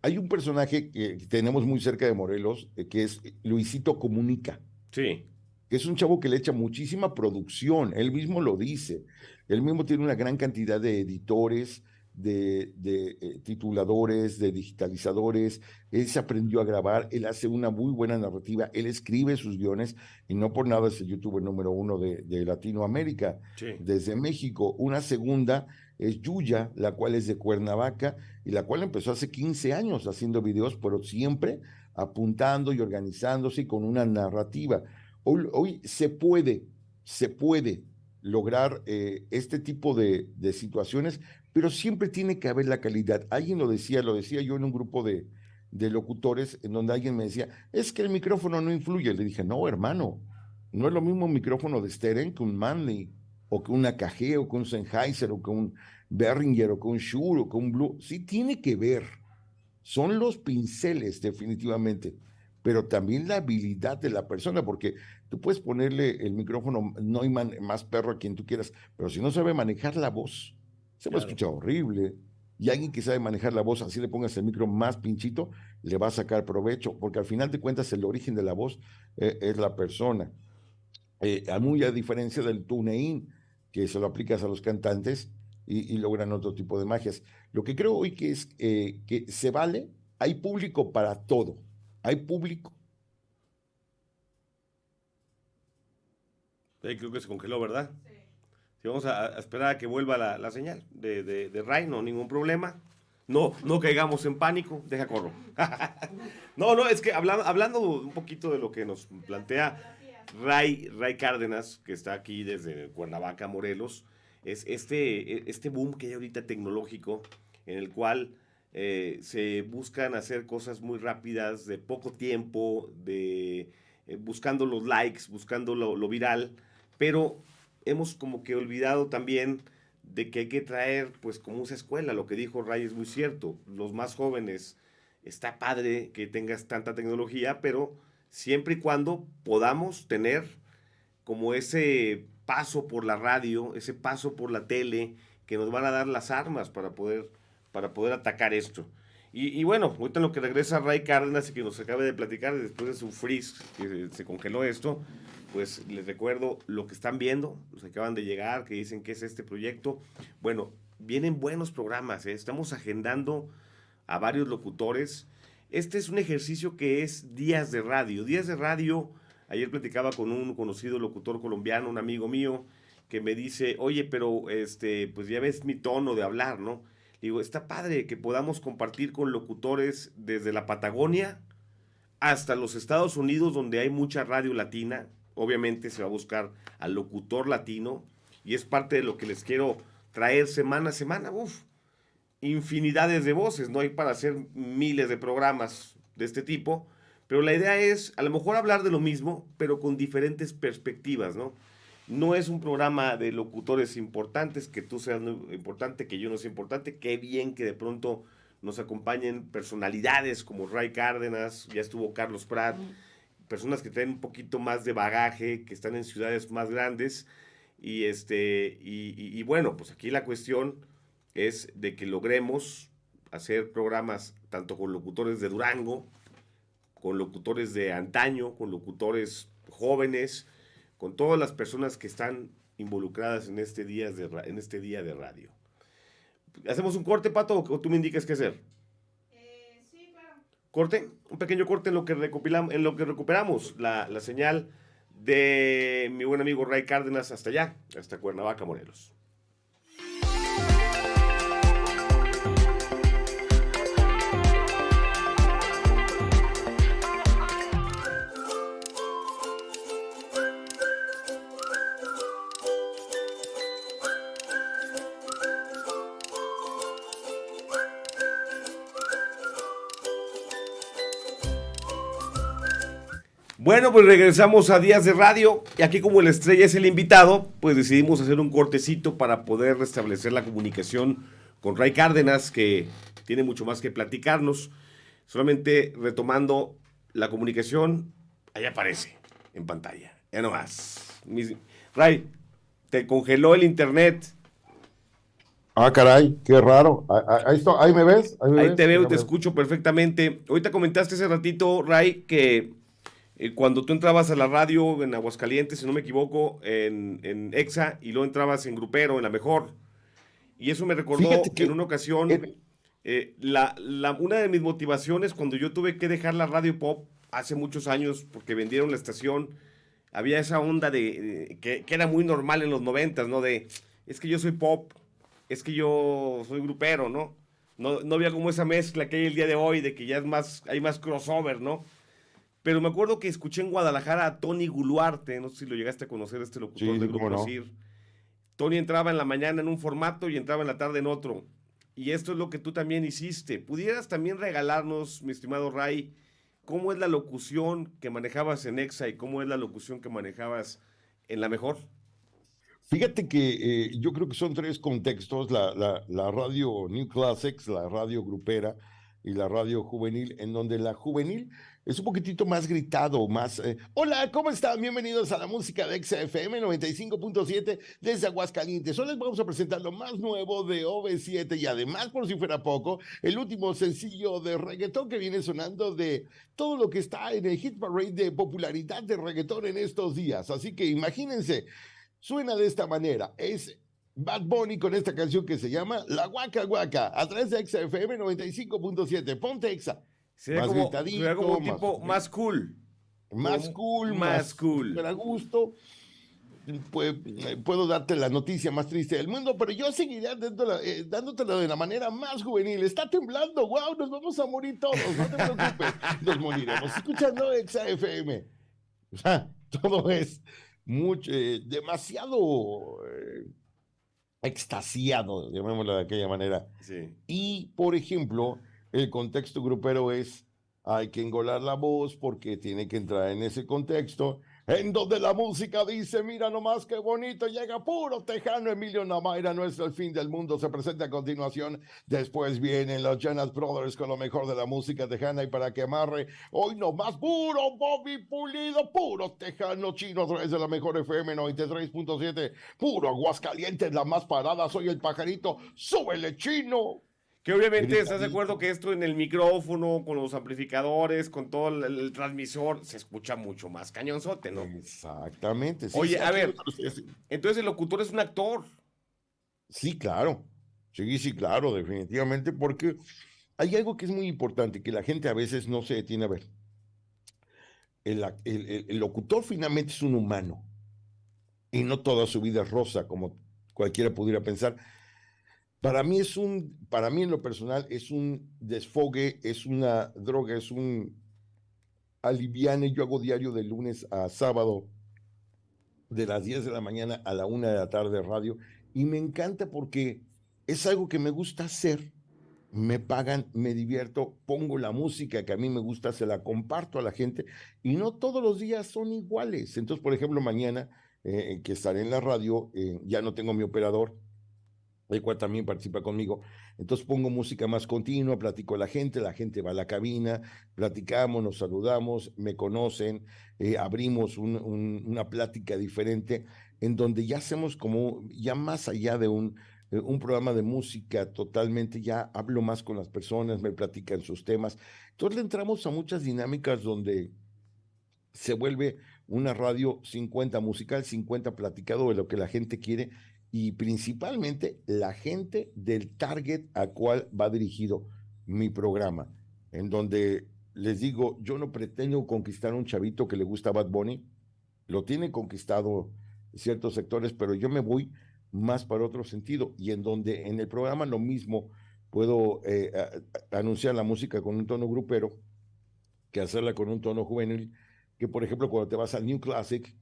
hay un personaje que tenemos muy cerca de Morelos, que es Luisito Comunica, Sí, que es un chavo que le echa muchísima producción, él mismo lo dice, él mismo tiene una gran cantidad de editores, de tituladores, de digitalizadores, él se aprendió a grabar, él hace una muy buena narrativa, él escribe sus guiones y no por nada es el youtuber número uno de Latinoamérica, sí, desde México. Una segunda es Yuya, la cual es de Cuernavaca y la cual empezó hace 15 años haciendo videos, pero siempre apuntando y organizándose y con una narrativa. Hoy se puede lograr este tipo de situaciones, pero siempre tiene que haber la calidad. Alguien lo decía yo en un grupo de locutores, en donde alguien me decía, es que el micrófono no influye. Le dije, no, hermano, no es lo mismo un micrófono de Steren que un Manley, o que un AKG, o que un Sennheiser, o que un Behringer, o que un Shure, o que un Blue. Sí tiene que ver. Son los pinceles, definitivamente, pero también la habilidad de la persona, porque tú puedes ponerle el micrófono, no hay más perro a quien tú quieras, pero si no sabe manejar la voz, se va a claro. escuchar horrible. Y alguien que sabe manejar la voz, así le pongas el micro más pinchito, le va a sacar provecho, porque al final de cuentas el origen de la voz es la persona. A muy a diferencia del tunein, que se lo aplicas a los cantantes y logran otro tipo de magias. Lo que creo hoy que es que se vale, hay público para todo. Hay público. Creo que se congeló, ¿verdad? Sí, vamos a esperar a que vuelva la señal de Ray, no ningún problema. No, no caigamos en pánico, deja corro. No, no, es que hablando un poquito de lo que nos plantea Ray Cárdenas, que está aquí desde Cuernavaca, Morelos, es este boom que hay ahorita tecnológico, en el cual se buscan hacer cosas muy rápidas, de poco tiempo, buscando los likes, buscando lo viral, pero hemos como que olvidado también de que hay que traer, pues como esa escuela, lo que dijo Ray es muy cierto, los más jóvenes, está padre que tengas tanta tecnología, pero siempre y cuando podamos tener como ese paso por la radio, ese paso por la tele, que nos van a dar las armas para poder atacar esto. Y bueno, ahorita en lo que regresa Ray Cárdenas y que nos acabe de platicar después de su freeze, que se congeló esto, pues les recuerdo lo que están viendo, los que acaban de llegar, que dicen que es este proyecto. Bueno, vienen buenos programas, ¿eh? Estamos agendando a varios locutores. Este es un ejercicio que es días de radio. Días de radio, ayer platicaba con un conocido locutor colombiano, un amigo mío, que me dice, oye, pero pues ya ves mi tono de hablar, ¿no? Digo, está padre que podamos compartir con locutores desde la Patagonia hasta los Estados Unidos, donde hay mucha radio latina. Obviamente se va a buscar al locutor latino y es parte de lo que les quiero traer semana a semana. Uf, infinidades de voces, no hay para hacer miles de programas de este tipo, pero la idea es a lo mejor hablar de lo mismo, pero con diferentes perspectivas, ¿no? No es un programa de locutores importantes, que tú seas importante, que yo no sea importante, qué bien que de pronto nos acompañen personalidades como Ray Cárdenas, ya estuvo Carlos Prat, personas que tienen un poquito más de bagaje, que están en ciudades más grandes, y bueno, pues aquí la cuestión es de que logremos hacer programas tanto con locutores de Durango, con locutores de antaño, con locutores jóvenes, con todas las personas que están involucradas en este en este día de radio. ¿Hacemos un corte, Pato, o tú me indicas qué hacer? Sí, claro. Corte, un pequeño corte en lo que recuperamos la señal de mi buen amigo Ray Cárdenas hasta allá, hasta Cuernavaca, Morelos. Bueno, pues regresamos a Días de Radio y aquí como la estrella es el invitado, pues decidimos hacer un cortecito para poder restablecer la comunicación con Ray Cárdenas, que tiene mucho más que platicarnos. Solamente retomando la comunicación, ahí aparece en pantalla, ya no más. Ray, te congeló el internet. Ah, caray, qué raro. Ahí me ves. Ahí te veo y te escucho perfectamente. Ahorita comentaste hace ratito, Ray, que cuando tú entrabas a la radio en Aguascalientes, si no me equivoco, en EXA, y luego entrabas en Grupero, en La Mejor. Y eso me recordó que en una ocasión, una de mis motivaciones cuando yo tuve que dejar la radio pop hace muchos años, porque vendieron la estación, había esa onda que era muy normal en los 90s, ¿no? Es que yo soy pop, es que yo soy grupero, ¿no? No había como esa mezcla que hay el día de hoy, de que ya hay más crossover, ¿no? Pero me acuerdo que escuché en Guadalajara a Tony Guluarte, no sé si lo llegaste a conocer, este locutor del Grupo Asir. Tony entraba en la mañana en un formato y entraba en la tarde en otro. Y esto es lo que tú también hiciste. ¿Pudieras también regalarnos, mi estimado Ray, cómo es la locución que manejabas en EXA y cómo es la locución que manejabas en La Mejor? Fíjate que yo creo que son tres contextos, la radio New Classics, la radio grupera y la radio juvenil, en donde la juvenil es un poquitito más gritado, más... Hola, ¿cómo están? Bienvenidos a la música de XFM 95.7 desde Aguascalientes. Hoy les vamos a presentar lo más nuevo de OV7 y además, por si fuera poco, el último sencillo de reggaetón que viene sonando de todo lo que está en el hit parade de popularidad de reggaetón en estos días. Así que imagínense, suena de esta manera, es Bad Bunny con esta canción que se llama La Guaca Guaca, a través de XFM 95.7. Ponte Exa. Sería como un tipo más cool. Más cool, más cool. A gusto. Puedo darte la noticia más triste del mundo, pero yo seguiré dándotela de la manera más juvenil. Está temblando, wow, nos vamos a morir todos, no te preocupes, nos moriremos escuchando XFM. O sea, todo es demasiado extasiado, llamémoslo de aquella manera. Sí. Y, por ejemplo, el contexto grupero es, hay que engolar la voz porque tiene que entrar en ese contexto, en donde la música dice, mira nomás qué bonito, llega puro tejano, Emilio Namaira, no es el fin del mundo, se presenta a continuación, después vienen los Jonas Brothers con lo mejor de la música tejana, y para que amarre, hoy nomás puro Bobby Pulido, puro tejano chino a través de la mejor FM 93.7, puro Aguascalientes, la más parada, soy el pajarito, súbele chino. Que obviamente estás de acuerdo que esto en el micrófono, con los amplificadores, con todo el transmisor, se escucha mucho más cañonzote, ¿no? Exactamente. Sí, oye, sí, a ver, entonces el locutor es un actor. Sí, claro. Sí, claro, definitivamente, porque hay algo que es muy importante, que la gente a veces no se detiene a ver. El locutor finalmente es un humano, y no toda su vida es rosa, como cualquiera pudiera pensar. Para mí en lo personal, es un desfogue, es una droga, es un aliviane. Yo hago diario de lunes a sábado, de las 10 de la mañana a la 1 de la tarde radio, y me encanta porque es algo que me gusta hacer. Me pagan, me divierto, pongo la música que a mí me gusta, se la comparto a la gente, y no todos los días son iguales. Entonces, por ejemplo, mañana que estaré en la radio, ya no tengo mi operador, el cual también participa conmigo. Entonces pongo música más continua, platico a la gente va a la cabina, platicamos, nos saludamos, me conocen, abrimos una plática diferente, en donde ya hacemos como, ya más allá de un programa de música totalmente, ya hablo más con las personas, me platican sus temas. Entonces le entramos a muchas dinámicas donde se vuelve una radio 50 musical, 50 platicado de lo que la gente quiere y principalmente la gente del target a cual va dirigido mi programa, en donde les digo, yo no pretendo conquistar a un chavito que le gusta Bad Bunny, lo tiene conquistado ciertos sectores, pero yo me voy más para otro sentido y en donde en el programa lo mismo puedo anunciar la música con un tono grupero que hacerla con un tono juvenil, que por ejemplo cuando te vas al New Classic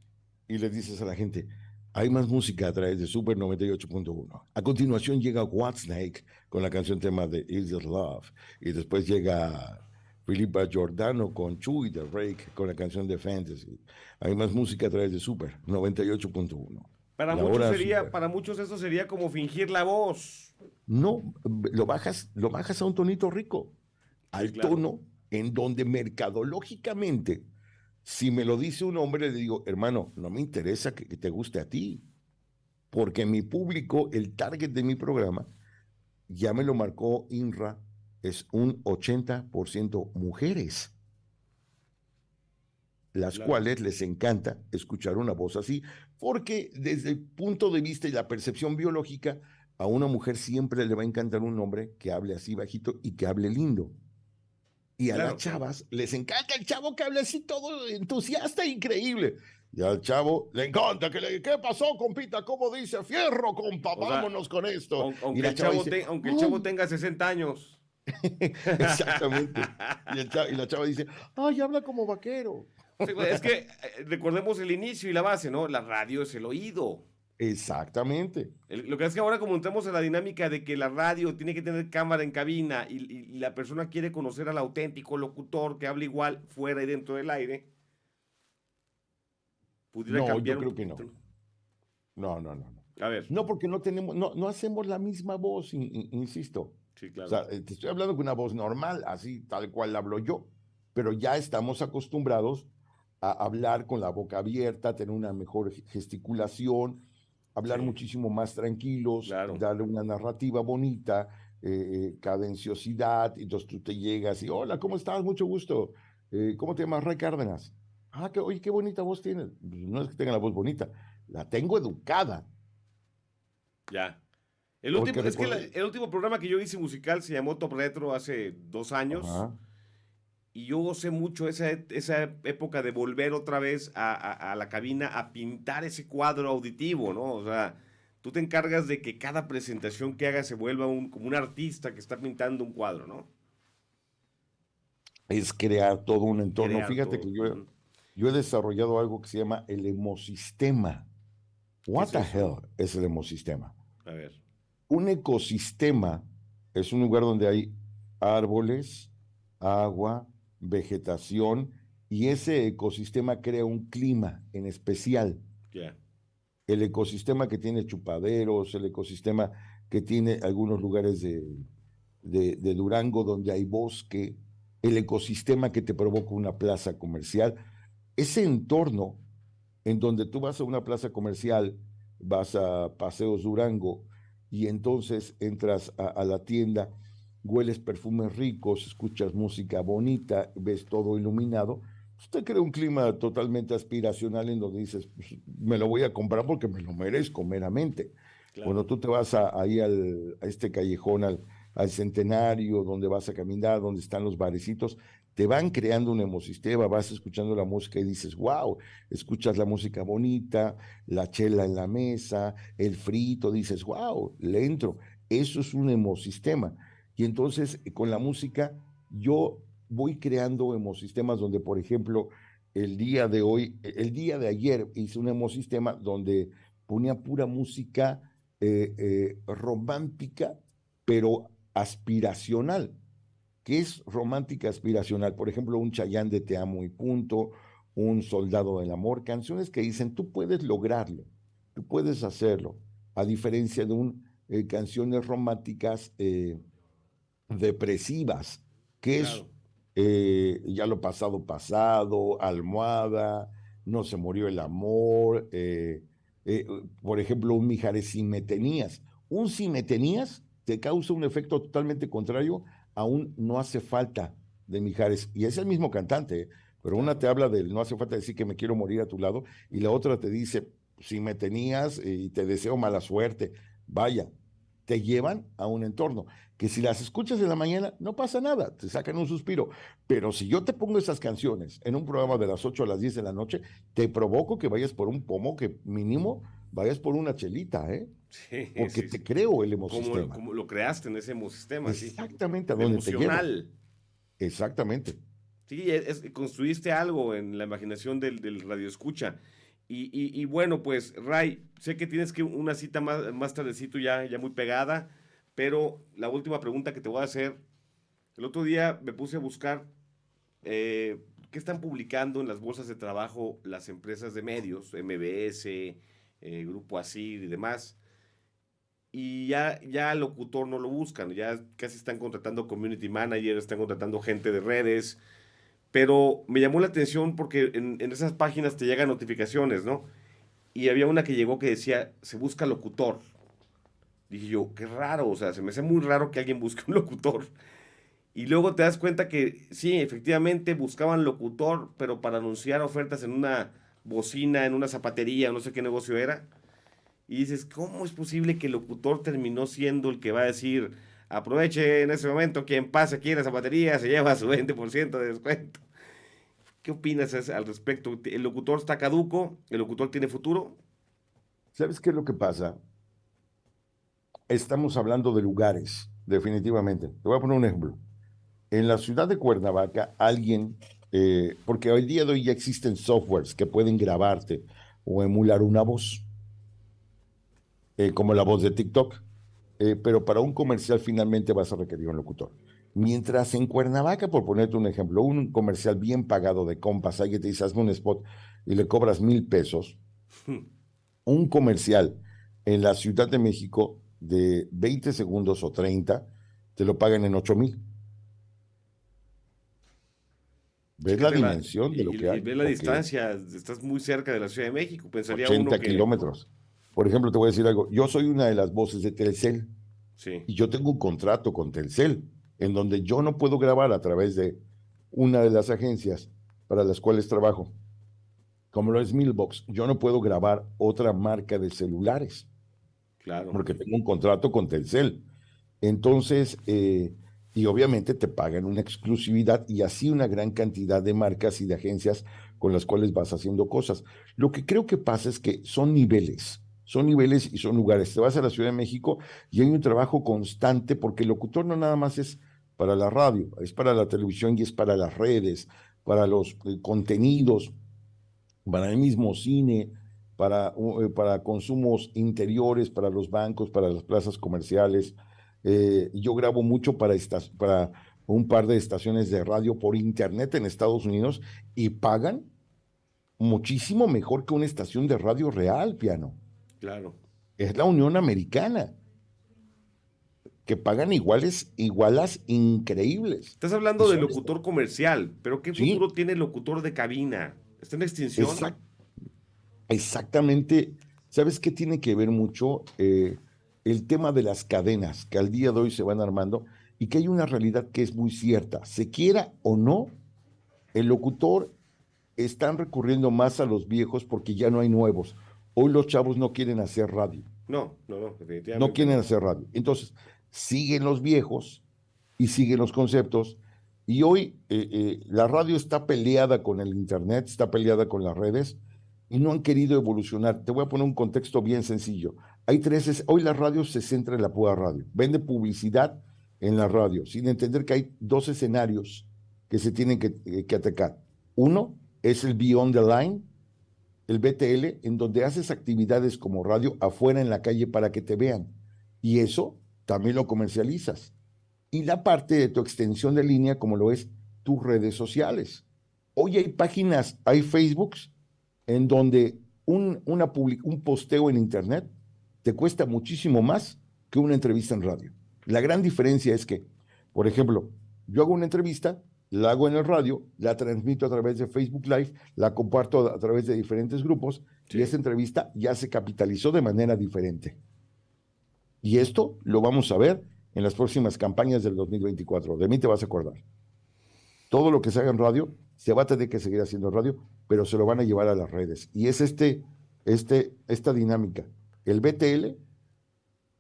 y le dices a la gente, hay más música a través de Super 98.1. A continuación llega Whitesnake con la canción tema de Is Your Love y después llega Filipa Giordano con Chuy de Rake con la canción de Fantasy. Hay más música a través de Super 98.1. La hora super. Para muchos eso sería como fingir la voz. No, lo bajas a un tonito rico, Sí, al claro. tono en donde mercadológicamente, si me lo dice un hombre, le digo, hermano, no me interesa que te guste a ti, porque mi público, el target de mi programa, ya me lo marcó INRA, es un 80% mujeres, las Claro. cuales les encanta escuchar una voz así, porque desde el punto de vista y la percepción biológica, a una mujer siempre le va a encantar un hombre que hable así bajito y que hable lindo. Y a las Claro, claro. chavas les encanta el chavo que habla así todo entusiasta, increíble. Y al chavo le encanta ¿qué pasó, compita? ¿Cómo dice? Fierro, compa, O sea, vámonos con esto. Y aunque la chava dice, aunque el chavo ay, tenga 60 años. exactamente. Y la chava dice, ay, habla como vaquero. Sí, güey, es que recordemos el inicio y la base, ¿no? La radio es el oído. Exactamente. Lo que es que ahora como entramos en la dinámica de que la radio tiene que tener cámara en cabina y la persona quiere conocer al auténtico locutor que habla igual fuera y dentro del aire, pudiera No, yo cambiar un creo que no. poquito, ¿no? No, no, no, no. A ver, No, porque no tenemos, no hacemos la misma voz, insisto. sí, O claro. sea, te estoy hablando con una voz normal, así tal cual la hablo yo, pero ya estamos acostumbrados a hablar con la boca abierta, tener una mejor gesticulación, hablar Sí, muchísimo más tranquilos, claro. darle una narrativa bonita, cadenciosidad, y entonces tú te llegas y, hola, ¿cómo estás? Mucho gusto. ¿Cómo te llamas? Ray Cárdenas. Ah, oye, qué bonita voz tienes. Pues no es que tenga la voz bonita, la tengo educada, Ya. porque Es que recuerdo, el último programa que yo hice musical se llamó Top Retro hace 2 años ajá. y yo gocé mucho esa época de volver otra vez a la cabina a pintar ese cuadro auditivo, ¿no? O sea, tú te encargas de que cada presentación que hagas se vuelva como un artista que está pintando un cuadro, ¿no? Es crear todo un entorno. Crear Fíjate todo. que Ujú. yo he desarrollado algo que se llama el hemosistema. ¿Qué What es the eso? hell es el ecosistema? A ver. Un ecosistema es un lugar donde hay árboles, agua, vegetación, y ese ecosistema crea un clima en especial. Ya. El ecosistema que tiene chupaderos, el ecosistema que tiene algunos lugares de Durango donde hay bosque, el ecosistema que te provoca una plaza comercial, ese entorno en donde tú vas a una plaza comercial, vas a Paseos Durango y entonces entras a la tienda, hueles perfumes ricos, escuchas música bonita, ves todo iluminado, pues te crea un clima totalmente aspiracional en donde dices, pues, me lo voy a comprar porque me lo merezco meramente. Cuando Claro. tú te vas ahí a este callejón, al Centenario, donde vas a caminar, donde están los barecitos, te van creando un ecosistema, vas escuchando la música y dices, wow, escuchas la música bonita, la chela en la mesa, el frito, dices, wow, le entro. Eso es un ecosistema. Y entonces con la música yo voy creando ecosistemas donde, por ejemplo, el día de hoy, el día de ayer hice un ecosistema donde ponía pura música romántica, pero aspiracional. ¿Qué es romántica aspiracional? Por ejemplo, un Chayán de Te amo y punto, un Soldado del Amor, canciones que dicen, tú puedes lograrlo, tú puedes hacerlo, a diferencia de canciones románticas depresivas, que es Claro. ya lo pasado pasado, almohada, no se murió el amor, eh, por ejemplo, un Mijares si me tenías. Un si me tenías te causa un efecto totalmente contrario a un no hace falta de Mijares. Y es el mismo cantante, pero una te habla del no hace falta decir que me quiero morir a tu lado, y la otra te dice, si me tenías y te deseo mala suerte, vaya, te llevan a un entorno que si las escuchas en la mañana no pasa nada, te sacan un suspiro, pero si yo te pongo esas canciones en un programa de las 8 a las 10 de la noche, te provoco que vayas por un pomo, que mínimo vayas por una chelita, ¿eh? Sí, Porque sí, te sí. creo el Como, hemosistema. como lo creaste en ese ecosistema, sí. Exactamente a De dónde te lleva. emocional. Exactamente. Sí, construiste algo en la imaginación del radioescucha. Y bueno, pues, Ray, sé que tienes que una cita más tardecito ya muy pegada, pero la última pregunta que te voy a hacer, el otro día me puse a buscar qué están publicando en las bolsas de trabajo las empresas de medios, MBS, Grupo ASIR y demás, y ya al locutor no lo buscan, ya casi están contratando community manager, están contratando gente de redes, pero me llamó la atención porque en esas páginas te llegan notificaciones, ¿no? Y había una que llegó que decía, se busca locutor. Dije yo, qué raro, o sea, se me hace muy raro que alguien busque un locutor. Y luego te das cuenta que sí, efectivamente buscaban locutor, pero para anunciar ofertas en una bocina, en una zapatería, no sé qué negocio era. Y dices, ¿cómo es posible que el locutor terminó siendo el que va a decir, aproveche en ese momento, quien pase aquí en la zapatería se lleva su 20% de descuento? ¿Qué opinas al respecto? ¿El locutor está caduco? ¿El locutor tiene futuro? ¿Sabes qué es lo que pasa? Estamos hablando de lugares, definitivamente. Te voy a poner un ejemplo. En la ciudad de Cuernavaca, alguien, porque hoy día de hoy ya existen softwares que pueden grabarte o emular una voz, como la voz de TikTok, pero para un comercial finalmente vas a requerir un locutor. Mientras en Cuernavaca, por ponerte un ejemplo, un comercial bien pagado de compas, alguien te dice, hazme un spot y le cobras 1,000 pesos, un comercial en la Ciudad de México de 20 segundos o 30, te lo pagan en 8,000. ¿Ves la Chécate dimensión de lo que y hay? ve la Porque distancia, estás muy cerca de la Ciudad de México. Pensaría uno 80 que kilómetros. Por ejemplo, te voy a decir algo. Yo soy una de las voces de Telcel sí, y yo tengo un contrato con Telcel en donde yo no puedo grabar a través de una de las agencias para las cuales trabajo, como lo es Mailbox. Yo no puedo grabar otra marca de celulares claro. porque tengo un contrato con Telcel. Entonces, y obviamente te pagan una exclusividad y así una gran cantidad de marcas y de agencias con las cuales vas haciendo cosas. Lo que creo que pasa es que son niveles y son lugares. Te vas a la Ciudad de México y hay un trabajo constante porque el locutor no nada más es para la radio, es para la televisión y es para las redes, para los contenidos, para el mismo cine, para consumos interiores, para los bancos, para las plazas comerciales. Yo grabo mucho para un par de estaciones de radio por internet en Estados Unidos y pagan muchísimo mejor que una estación de radio real, piano. Claro. Es la Unión Americana, que pagan igualas increíbles. Estás Y hablando de son, locutor comercial, pero ¿qué sí, futuro tiene el locutor de cabina? ¿Está en extinción? exacto. Exactamente. ¿Sabes qué tiene que ver mucho? El tema de las cadenas que al día de hoy se van armando y que hay una realidad que es muy cierta. Se quiera o no, el locutor están recurriendo más a los viejos porque ya no hay nuevos. Hoy los chavos no quieren hacer radio, No, no, no, no definitivamente quieren no. hacer radio. Entonces, siguen los viejos y siguen los conceptos. Y hoy la radio está peleada con el Internet, está peleada con las redes y no han querido evolucionar. Te voy a poner un contexto bien sencillo. Hoy la radio se centra en la pura radio, vende publicidad en la radio, sin entender que hay dos escenarios que se tienen que atacar. Uno es el Beyond the Line, el BTL, en donde haces actividades como radio afuera en la calle para que te vean. Y eso también lo comercializas. Y la parte de tu extensión de línea, como lo es tus redes sociales. Hoy hay páginas, hay Facebooks, en donde un posteo en Internet te cuesta muchísimo más que una entrevista en radio. La gran diferencia es que, por ejemplo, yo hago una entrevista, la hago en el radio, la transmito a través de Facebook Live, la comparto a través de diferentes grupos y esa Sí. entrevista ya se capitalizó de manera diferente. Y esto lo vamos a ver en las próximas campañas del 2024. De mí te vas a acordar. Todo lo que se haga en radio se va a tener que seguir haciendo radio, pero se lo van a llevar a las redes. Y es esta dinámica. El BTL,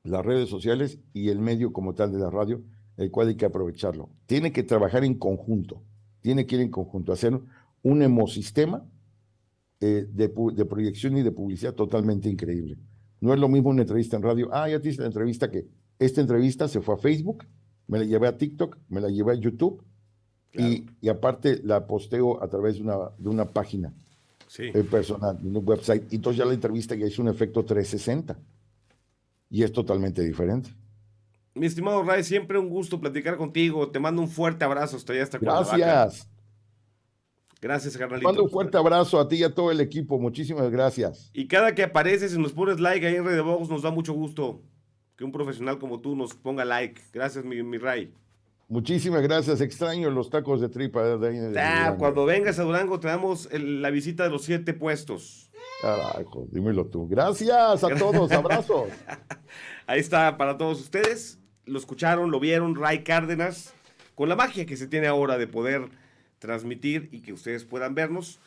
las redes sociales y el medio como tal de la radio, el cual hay que aprovecharlo. Tiene que trabajar en conjunto, tiene que ir en conjunto, hacer un ecosistema de proyección y de publicidad totalmente increíble. No es lo mismo una entrevista en radio. Ah, ya te hice la entrevista que esta entrevista se fue a Facebook, me la llevé a TikTok, me la llevé a YouTube Claro. y aparte la posteo a través de una página Sí. personal, de un website. Y entonces ya la entrevista ya hizo un efecto 360 y es totalmente diferente. Mi estimado Ray, siempre un gusto platicar contigo. Te mando un fuerte abrazo hasta allá, hasta Cuernavaca. Gracias. Gracias, Mando carnalito. un fuerte abrazo a ti y a todo el equipo. Muchísimas gracias. Y cada que apareces y nos pones like ahí en Red de Box, nos da mucho gusto que un profesional como tú nos ponga like. Gracias, mi Ray. Muchísimas gracias. Extraño los tacos de tripa de ahí de Durango. Cuando vengas a Durango te damos la visita de los 7 puestos. Carajo, dímelo tú. Gracias a todos. Abrazos. Ahí está para todos ustedes. Lo escucharon, lo vieron, Ray Cárdenas, con la magia que se tiene ahora de poder transmitir y que ustedes puedan vernos.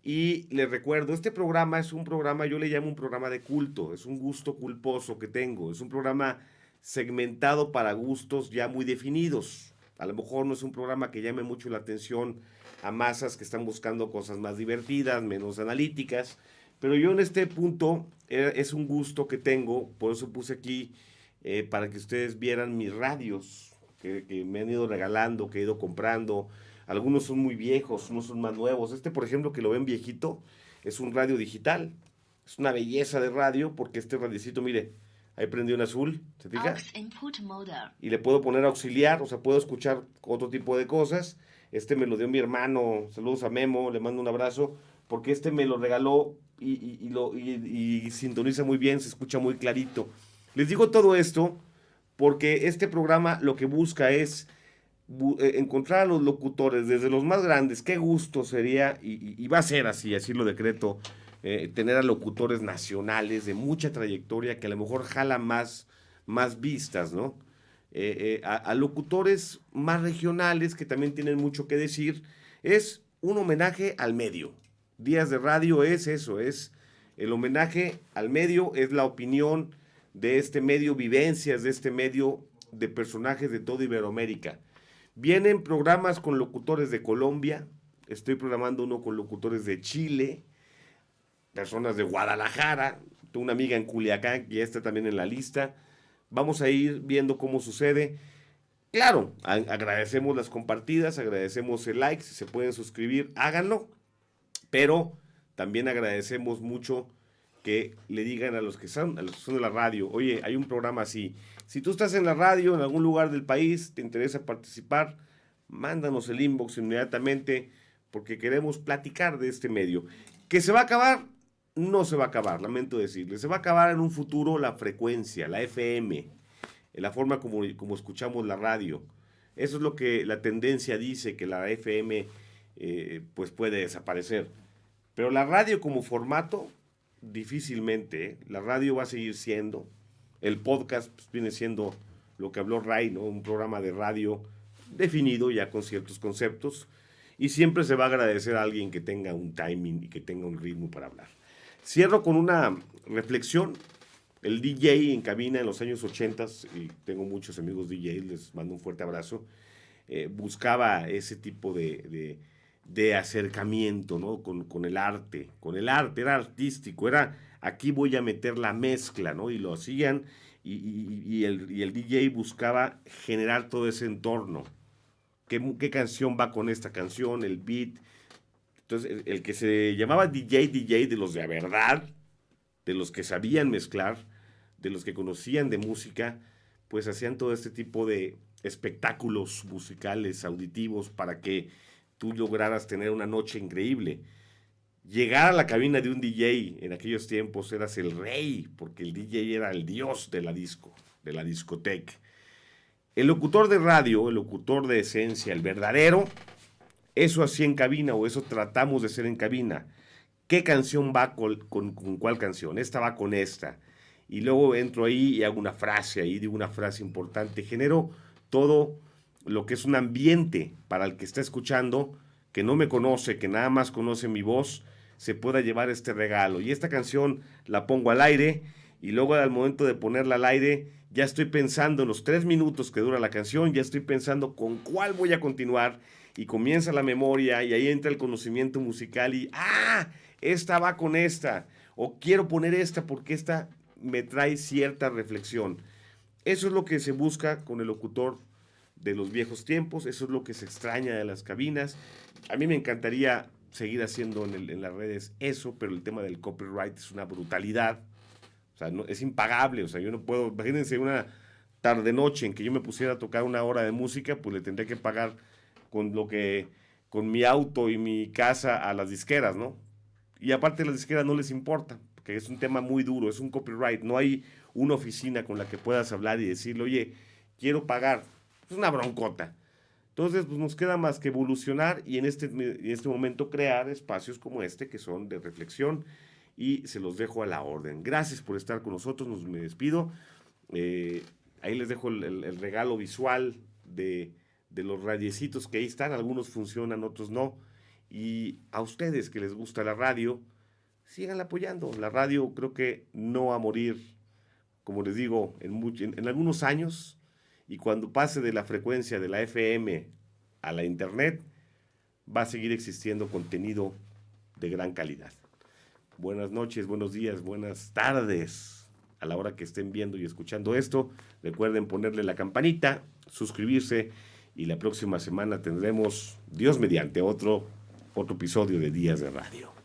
Y les recuerdo, este programa es un programa, yo le llamo un programa de culto, es un gusto culposo que tengo, es un programa segmentado para gustos ya muy definidos. A lo mejor no es un programa que llame mucho la atención a masas que están buscando cosas más divertidas, menos analíticas, pero yo en este punto es un gusto que tengo, por eso puse aquí para que ustedes vieran mis radios que me han ido regalando, que he ido comprando. Algunos son muy viejos, unos son más nuevos. Este, por ejemplo, que lo ven viejito, es un radio digital. Es una belleza de radio porque este radiocito, mire, ahí prendió en azul, ¿se fija? Y le puedo poner auxiliar, o sea, puedo escuchar otro tipo de cosas. Este me lo dio mi hermano, saludos a Memo, le mando un abrazo, porque este me lo regaló y sintoniza muy bien, se escucha muy clarito. Les digo todo esto porque este programa lo que busca es encontrar a los locutores, desde los más grandes. Qué gusto sería, y va a ser así lo decreto, tener a locutores nacionales de mucha trayectoria que a lo mejor jalan más vistas, ¿no? A locutores más regionales que también tienen mucho que decir. Es un homenaje al medio. Días de Radio es eso, es el homenaje al medio, es la opinión de este medio, vivencias de este medio, de personajes de toda Iberoamérica. Vienen programas con locutores de Colombia, estoy programando uno con locutores de Chile, personas de Guadalajara, tengo una amiga en Culiacán que ya está también en la lista. Vamos a ir viendo cómo sucede. Claro, agradecemos las compartidas, agradecemos el like, si se pueden suscribir, háganlo, pero también agradecemos mucho que le digan a los que son de la radio, oye, hay un programa así. Si tú estás en la radio, en algún lugar del país, te interesa participar, mándanos el inbox inmediatamente, porque queremos platicar de este medio. ¿Que se va a acabar? No se va a acabar, lamento decirles. Se va a acabar en un futuro la frecuencia, la FM, la forma como escuchamos la radio. Eso es lo que la tendencia dice, que la FM pues puede desaparecer. Pero la radio como formato, difícilmente. La radio va a seguir siendo. El podcast pues, viene siendo lo que habló Ray, ¿no? Un programa de radio definido ya con ciertos conceptos. Y siempre se va a agradecer a alguien que tenga un timing y que tenga un ritmo para hablar. Cierro con una reflexión. El DJ en cabina en los años 80, y tengo muchos amigos DJs, les mando un fuerte abrazo, buscaba ese tipo de acercamiento, ¿no? Con el arte, era artístico, era aquí voy a meter la mezcla, ¿no? Y lo hacían, y el DJ buscaba generar todo ese entorno. ¿Qué canción va con esta canción? El beat. Entonces, el que se llamaba DJ de los de verdad, de los que sabían mezclar, de los que conocían de música, pues hacían todo este tipo de espectáculos musicales, auditivos, para que tú lograras tener una noche increíble. Llegar a la cabina de un DJ en aquellos tiempos eras el rey, porque el DJ era el dios de la disco, de la discoteca. El locutor de radio, el locutor de esencia, el verdadero, eso hacía en cabina, o eso tratamos de hacer en cabina. ¿Qué canción va con cuál canción? Esta va con esta. Y luego entro ahí y hago una frase, ahí digo una frase importante. Genero todo lo que es un ambiente para el que está escuchando, que no me conoce, que nada más conoce mi voz, se pueda llevar este regalo. Y esta canción la pongo al aire y luego al momento de ponerla al aire ya estoy pensando en los 3 minutos que dura la canción, ya estoy pensando con cuál voy a continuar y comienza la memoria y ahí entra el conocimiento musical y esta va con esta o quiero poner esta porque esta me trae cierta reflexión. Eso es lo que se busca con el locutor de los viejos tiempos, eso es lo que se extraña de las cabinas. A mí me encantaría seguir haciendo en las redes eso, pero el tema del copyright es una brutalidad, o sea, no, es impagable, o sea, yo no puedo, imagínense una tarde-noche en que yo me pusiera a tocar 1 hora de música, pues le tendría que pagar con mi auto y mi casa a las disqueras, ¿no? Y aparte a las disqueras no les importa, porque es un tema muy duro, es un copyright, no hay una oficina con la que puedas hablar y decirle, oye, quiero pagar, es una broncota. Entonces, pues nos queda más que evolucionar y en este momento crear espacios como este que son de reflexión y se los dejo a la orden. Gracias por estar con nosotros, me despido. Ahí les dejo el regalo visual de los radiecitos que ahí están, algunos funcionan, otros no. Y a ustedes que les gusta la radio, sigan apoyando. La radio creo que no va a morir, como les digo, en algunos años. Y cuando pase de la frecuencia de la FM a la internet, va a seguir existiendo contenido de gran calidad. Buenas noches, buenos días, buenas tardes. A la hora que estén viendo y escuchando esto, recuerden ponerle la campanita, suscribirse y la próxima semana tendremos, Dios mediante, otro episodio de Días de Radio.